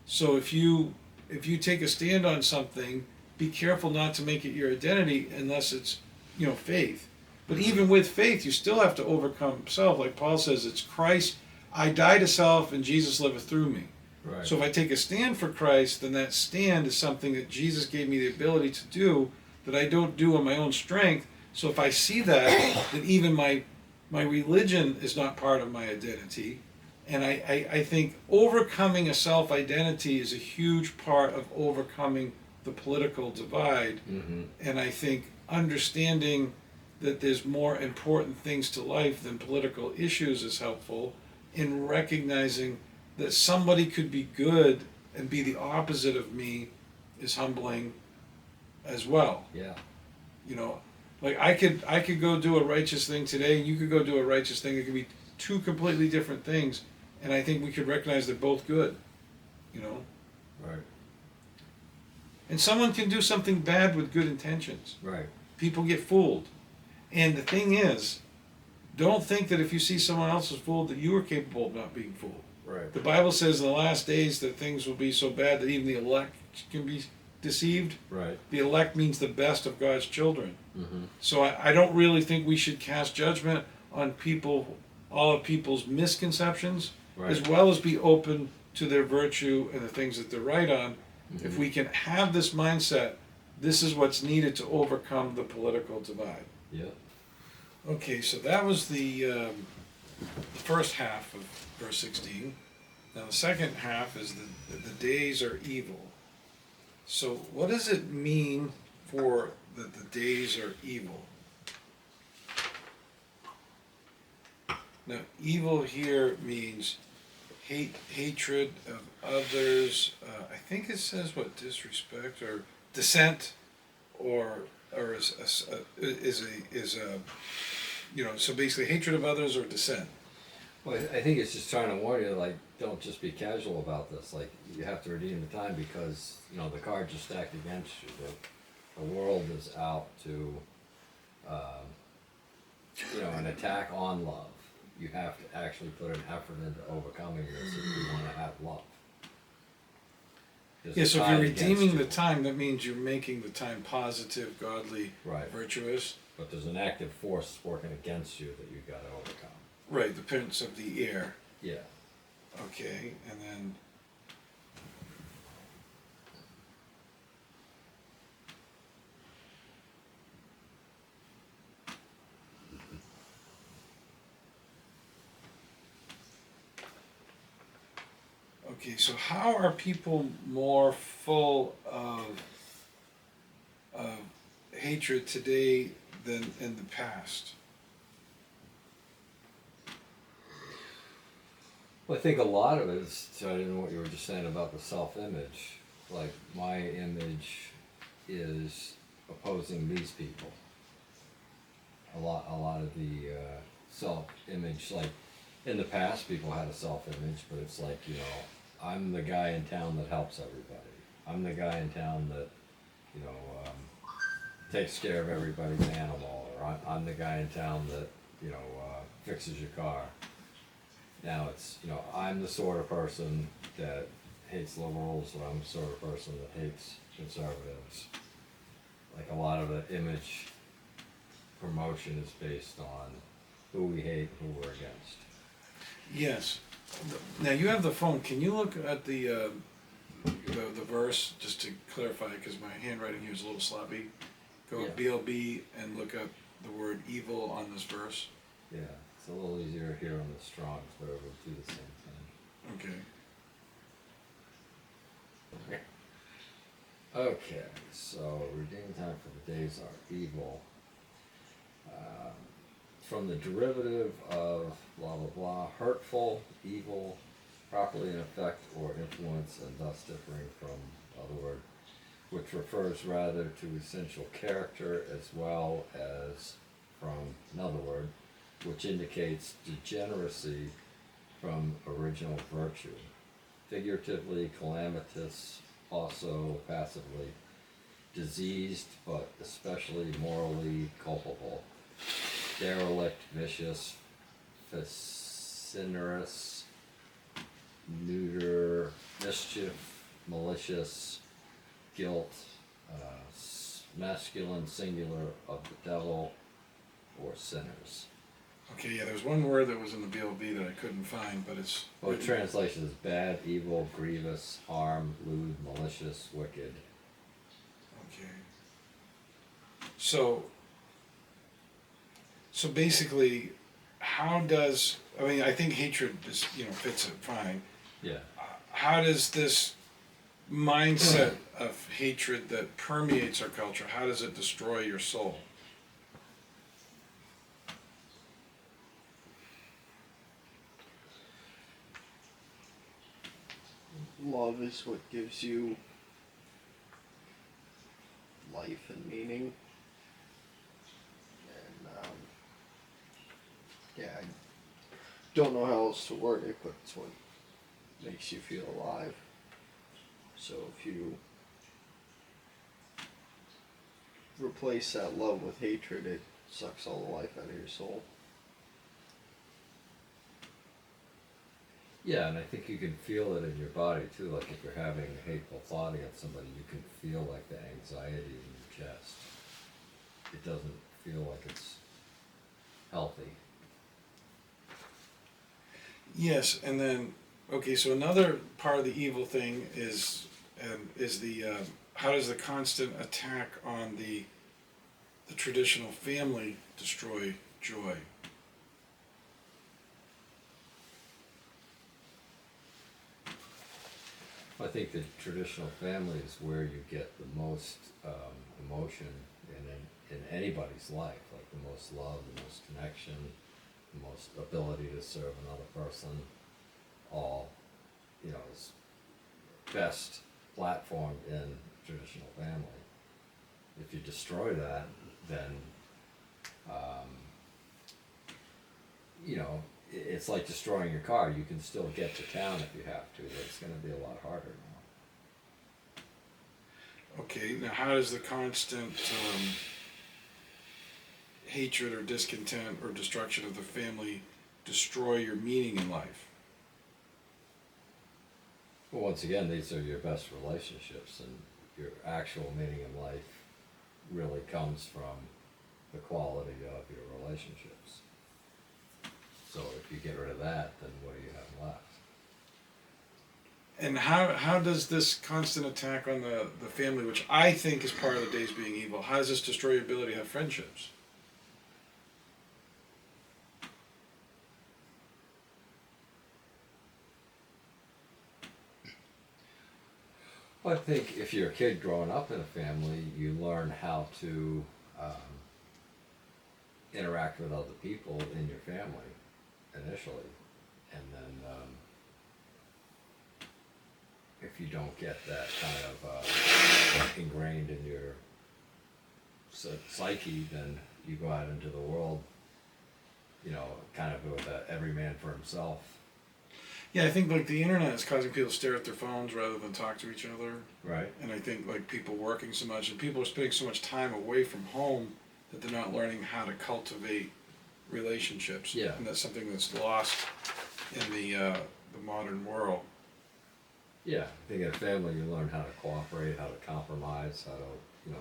[SPEAKER 1] So if you take a stand on something, be careful not to make it your identity unless it's faith. But even with faith, you still have to overcome self. Like Paul says, it's Christ. I die to self, and Jesus liveth through me.
[SPEAKER 2] Right.
[SPEAKER 1] So if I take a stand for Christ, then that stand is something that Jesus gave me the ability to do that I don't do on my own strength. So if I see that, then even my religion is not part of my identity. And I think overcoming a self-identity is a huge part of overcoming the political divide.
[SPEAKER 2] Mm-hmm.
[SPEAKER 1] And I think understanding that there's more important things to life than political issues is helpful, in recognizing that somebody could be good and be the opposite of me is humbling as well.
[SPEAKER 2] Yeah.
[SPEAKER 1] Like I could go do a righteous thing today, and you could go do a righteous thing. It could be two completely different things, and I think we could recognize they're both good.
[SPEAKER 2] Right.
[SPEAKER 1] And someone can do something bad with good intentions.
[SPEAKER 2] Right.
[SPEAKER 1] People get fooled. And the thing is, don't think that if you see someone else is fooled that you are capable of not being fooled.
[SPEAKER 2] Right.
[SPEAKER 1] The Bible says in the last days that things will be so bad that even the elect can be deceived.
[SPEAKER 2] Right.
[SPEAKER 1] The elect means the best of God's children.
[SPEAKER 2] Mm-hmm.
[SPEAKER 1] So I don't really think we should cast judgment on people, all of people's misconceptions,
[SPEAKER 2] Right.
[SPEAKER 1] as well as be open to their virtue and the things that they're right on.
[SPEAKER 2] Mm-hmm.
[SPEAKER 1] If we can have this mindset, this is what's needed to overcome the political divide.
[SPEAKER 2] Yeah.
[SPEAKER 1] Okay, so that was the first half of verse 16. Now the second half is the days are evil. So what does it mean for that the days are evil? Now evil here means hatred of others. I think it says what, disrespect or dissent, or is a so basically hatred of others or dissent.
[SPEAKER 2] Well, I think it's just trying to warn you, like, don't just be casual about this. Like, you have to redeem the time because, the cards are stacked against you. The world is out to, an attack on love. You have to actually put an effort into overcoming this if you want to have love. There's
[SPEAKER 1] Yeah,
[SPEAKER 2] a
[SPEAKER 1] so if
[SPEAKER 2] tide
[SPEAKER 1] you're
[SPEAKER 2] against
[SPEAKER 1] redeeming
[SPEAKER 2] you.
[SPEAKER 1] the time, that means you're making the time positive, godly,
[SPEAKER 2] Right.
[SPEAKER 1] virtuous.
[SPEAKER 2] But there's an active force working against you that you've got to overcome.
[SPEAKER 1] Right, the prince of the air.
[SPEAKER 2] Yeah.
[SPEAKER 1] Okay, and then okay, so how are people more full of hatred today than in the past?
[SPEAKER 2] Well, I think a lot of it is tied into what you were just saying about the self-image. Like, my image is opposing these people. A lot of the self-image, like in the past, people had a self-image, but it's like, I'm the guy in town that helps everybody. I'm the guy in town that, takes care of everybody's animal, or I'm the guy in town that, fixes your car. Now it's, I'm the sort of person that hates liberals, or I'm the sort of person that hates conservatives. Like, a lot of the image promotion is based on who we hate, who we're against.
[SPEAKER 1] Yes. Now you have the phone. Can you look at the verse just to clarify? Because my handwriting here is a little sloppy. Go
[SPEAKER 2] Yeah.
[SPEAKER 1] BLB and look up the word evil on this verse.
[SPEAKER 2] Yeah, it's a little easier here on the Strongs, but it will do the same thing.
[SPEAKER 1] Okay.
[SPEAKER 2] Okay, so redeem time for the days are evil. From the derivative of blah blah blah, hurtful, evil, properly in effect or influence, and thus differing from other word, which refers rather to essential character as well as from another word, which indicates degeneracy from original virtue. Figuratively, calamitous, also passively, diseased, but especially morally culpable, derelict, vicious, facinerous, neuter, mischief, malicious, guilt, masculine singular of the devil, or sinners.
[SPEAKER 1] Okay, yeah, there's one word that was in the BLB that I couldn't find, but it's...
[SPEAKER 2] Well, the translation is bad, evil, grievous, harm, lewd, malicious, wicked.
[SPEAKER 1] Okay. So basically, how does... I think hatred is, fits it fine.
[SPEAKER 2] Yeah.
[SPEAKER 1] How does this mindset of hatred that permeates our culture, how does it destroy your soul?
[SPEAKER 3] Love is what gives you life and meaning. And, I don't know how else to word it, but it's what makes you feel alive. So if you replace that love with hatred, it sucks all the life out of your soul.
[SPEAKER 2] Yeah, and I think you can feel it in your body too. Like if you're having a hateful thought against somebody, you can feel like the anxiety in your chest. It doesn't feel like it's healthy.
[SPEAKER 1] Yes, and then, okay, so another part of the evil thing is the how does the constant attack on the traditional family destroy joy?
[SPEAKER 2] I think the traditional family is where you get the most emotion in anybody's life, like the most love, the most connection, the most ability to serve another person, all, is best platformed in traditional family. If you destroy that, then, um, it's like destroying your car. You can still get to town if you have to, but it's going to be a lot harder now.
[SPEAKER 1] Okay, now how does the constant hatred or discontent or destruction of the family destroy your meaning in life?
[SPEAKER 2] Well, once again, these are your best relationships, and your actual meaning in life really comes from the quality of your relationships. So if you get rid of that, then what do you have left?
[SPEAKER 1] And how does this constant attack on the family, which I think is part of the days being evil, how does this destroy your ability to have friendships?
[SPEAKER 2] Well, I think if you're a kid growing up in a family, you learn how to interact with other people in your family initially, and then if you don't get that kind of ingrained in your psyche, then you go out into the world, kind of with every man for himself.
[SPEAKER 1] Yeah, I think like the internet is causing people to stare at their phones rather than talk to each other.
[SPEAKER 2] Right.
[SPEAKER 1] And I think like people working so much and people are spending so much time away from home that they're not learning how to cultivate relationships.
[SPEAKER 2] Yeah.
[SPEAKER 1] And that's something that's lost in the modern world.
[SPEAKER 2] Yeah, I think in a family you learn how to cooperate, how to compromise, how to,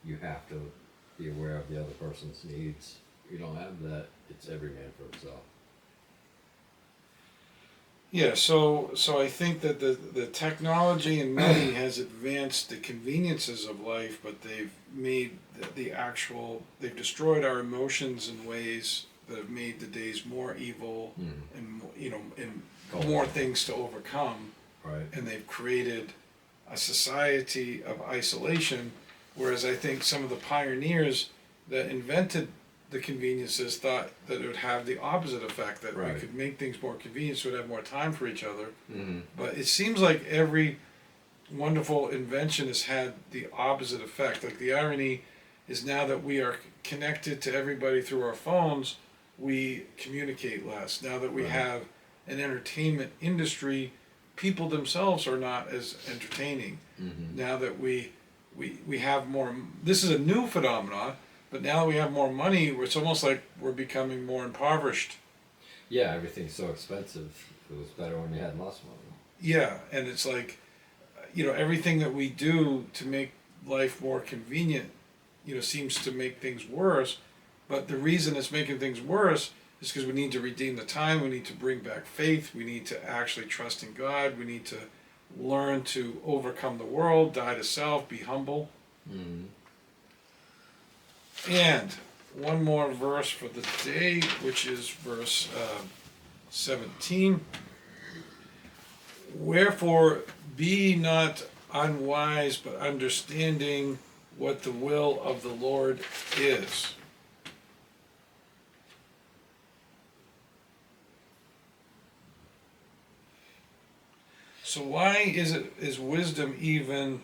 [SPEAKER 2] you have to be aware of the other person's needs. If you don't have that, it's every man for himself.
[SPEAKER 1] Yeah, so I think that the technology and money has advanced the conveniences of life, but they've made they've destroyed our emotions in ways that have made the days more evil and more things to overcome.
[SPEAKER 2] Right.
[SPEAKER 1] And they've created a society of isolation, whereas I think some of the pioneers that invented the conveniences thought that it would have the opposite effect, that
[SPEAKER 2] Right.
[SPEAKER 1] we could make things more convenient so we'd have more time for each other.
[SPEAKER 2] Mm-hmm.
[SPEAKER 1] But it seems like every wonderful invention has had the opposite effect. Like the irony is now that we are connected to everybody through our phones, we communicate less. Now that we
[SPEAKER 2] Right.
[SPEAKER 1] have an entertainment industry, people themselves are not as entertaining.
[SPEAKER 2] Mm-hmm.
[SPEAKER 1] Now that we have more, this is a new phenomenon, but now that we have more money, it's almost like we're becoming more impoverished.
[SPEAKER 2] Yeah, everything's so expensive. It was better when you had less money.
[SPEAKER 1] Yeah, and it's like, everything that we do to make life more convenient, seems to make things worse. But the reason it's making things worse is because we need to redeem the time. We need to bring back faith. We need to actually trust in God. We need to learn to overcome the world, die to self, be humble.
[SPEAKER 2] Mm-hmm.
[SPEAKER 1] And one more verse for the day, which is verse 17. Wherefore, be not unwise, but understanding what the will of the Lord is. So why is wisdom even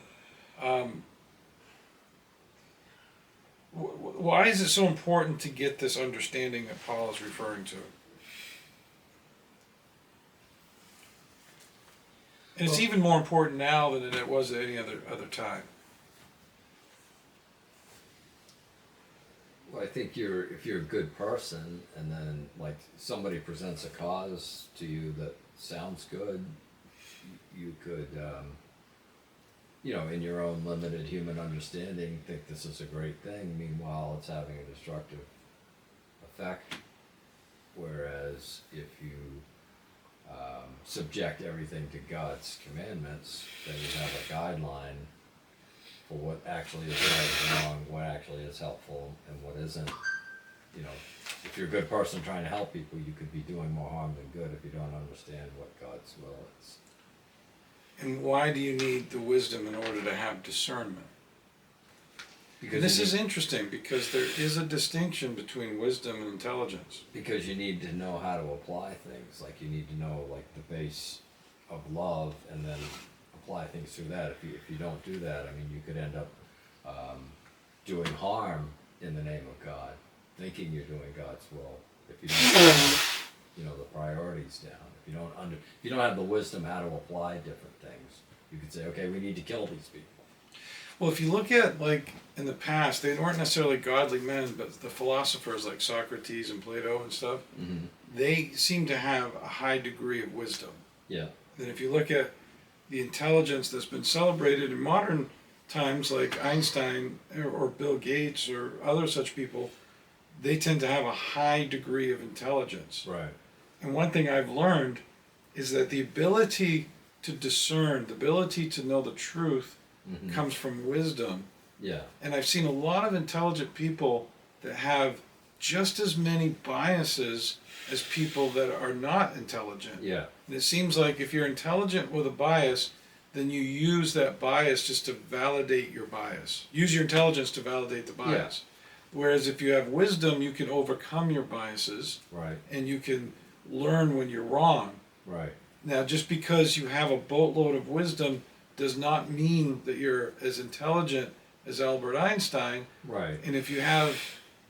[SPEAKER 1] why is it so important to get this understanding that Paul is referring to? And it's even more important now than it was at any other time.
[SPEAKER 2] Well, I think if you're a good person, and then like somebody presents a cause to you that sounds good, you could, in your own limited human understanding, think this is a great thing. Meanwhile, it's having a destructive effect. Whereas if you subject everything to God's commandments, then you have a guideline for what actually is right and wrong, what actually is helpful and what isn't. If you're a good person trying to help people, you could be doing more harm than good if you don't understand what God's will is.
[SPEAKER 1] And why do you need the wisdom in order to have discernment?
[SPEAKER 2] Because
[SPEAKER 1] This is interesting because there is a distinction between wisdom and intelligence.
[SPEAKER 2] Because you need to know how to apply things. Like you need to know like the base of love, and then apply things through that. If you don't do that, I mean, you could end up doing harm in the name of God, thinking you're doing God's will. If you don't, the priorities down. If you don't have the wisdom how to apply different things, you could say, okay, we need to kill these people.
[SPEAKER 1] Well, if you look at, like, in the past, they weren't necessarily godly men, but the philosophers like Socrates and Plato and stuff,
[SPEAKER 2] Mm-hmm.
[SPEAKER 1] they seem to have a high degree of wisdom.
[SPEAKER 2] Yeah.
[SPEAKER 1] Then if you look at the intelligence that's been celebrated in modern times, like Einstein or Bill Gates or other such people, they tend to have a high degree of intelligence.
[SPEAKER 2] Right.
[SPEAKER 1] And one thing I've learned is that the ability to discern, the ability to know the truth,
[SPEAKER 2] Mm-hmm.
[SPEAKER 1] comes from wisdom.
[SPEAKER 2] Yeah.
[SPEAKER 1] And I've seen a lot of intelligent people that have just as many biases as people that are not intelligent.
[SPEAKER 2] Yeah.
[SPEAKER 1] And it seems like if you're intelligent with a bias, then you use that bias just to validate your bias. Use your intelligence to validate the bias. Whereas if you have wisdom, you can overcome your biases.
[SPEAKER 2] Right.
[SPEAKER 1] And you can learn when you're wrong.
[SPEAKER 2] Right.
[SPEAKER 1] Now, just because you have a boatload of wisdom does not mean that you're as intelligent as Albert Einstein.
[SPEAKER 2] Right.
[SPEAKER 1] And if you have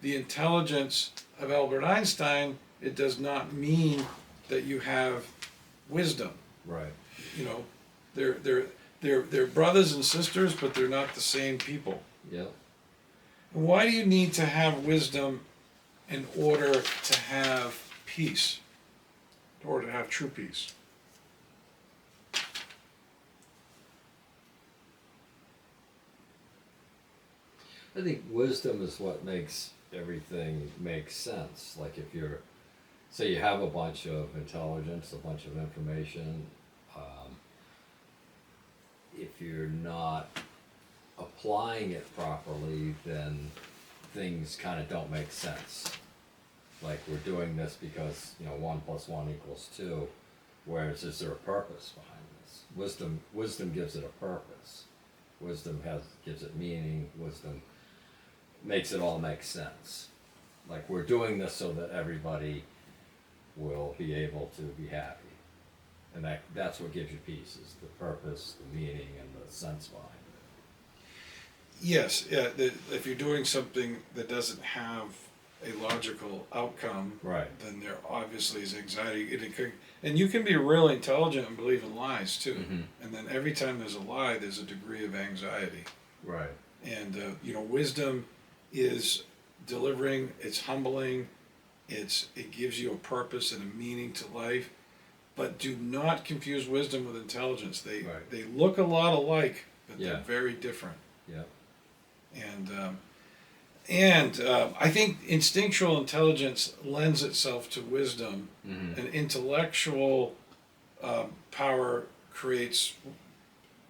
[SPEAKER 1] the intelligence of Albert Einstein, it does not mean that you have wisdom.
[SPEAKER 2] Right.
[SPEAKER 1] They're brothers and sisters, but they're not the same people.
[SPEAKER 2] Yeah.
[SPEAKER 1] And why do you need to have wisdom in order to have peace? In order to have true peace?
[SPEAKER 2] I think wisdom is what makes everything make sense. Like if say you have a bunch of intelligence, a bunch of information, if you're not applying it properly, then things kind of don't make sense. Like we're doing this because 1 + 1 = 2, whereas is there a purpose behind this? Wisdom gives it a purpose. Wisdom gives it meaning. Wisdom makes it all make sense. Like we're doing this so that everybody will be able to be happy. And that's what gives you peace, is the purpose, the meaning, and the sense behind it.
[SPEAKER 1] Yes, yeah. If you're doing something that doesn't have a logical outcome,
[SPEAKER 2] Right.
[SPEAKER 1] then there obviously is anxiety. And you can be really intelligent and believe in lies too.
[SPEAKER 2] Mm-hmm.
[SPEAKER 1] And then every time there's a lie, there's a degree of anxiety.
[SPEAKER 2] Right.
[SPEAKER 1] And wisdom is delivering. It's humbling. It gives you a purpose and a meaning to life. But do not confuse wisdom with intelligence. They look a lot alike, but they're very different.
[SPEAKER 2] Yeah.
[SPEAKER 1] And I think instinctual intelligence lends itself to wisdom,
[SPEAKER 2] Mm-hmm.
[SPEAKER 1] and intellectual power creates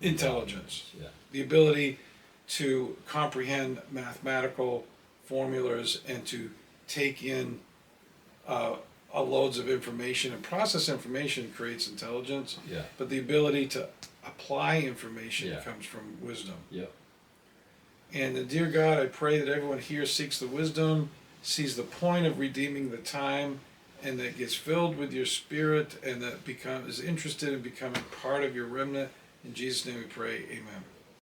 [SPEAKER 1] intelligence.
[SPEAKER 2] Yeah.
[SPEAKER 1] The ability to comprehend mathematical formulas and to take in loads of information and process information creates intelligence.
[SPEAKER 2] Yeah.
[SPEAKER 1] But the ability to apply information
[SPEAKER 2] Yeah.
[SPEAKER 1] comes from wisdom.
[SPEAKER 2] Yep.
[SPEAKER 1] And dear God, I pray that everyone here seeks the wisdom, sees the point of redeeming the time, and that gets filled with your Spirit, and that is interested in becoming part of your remnant. In Jesus' name we pray, amen.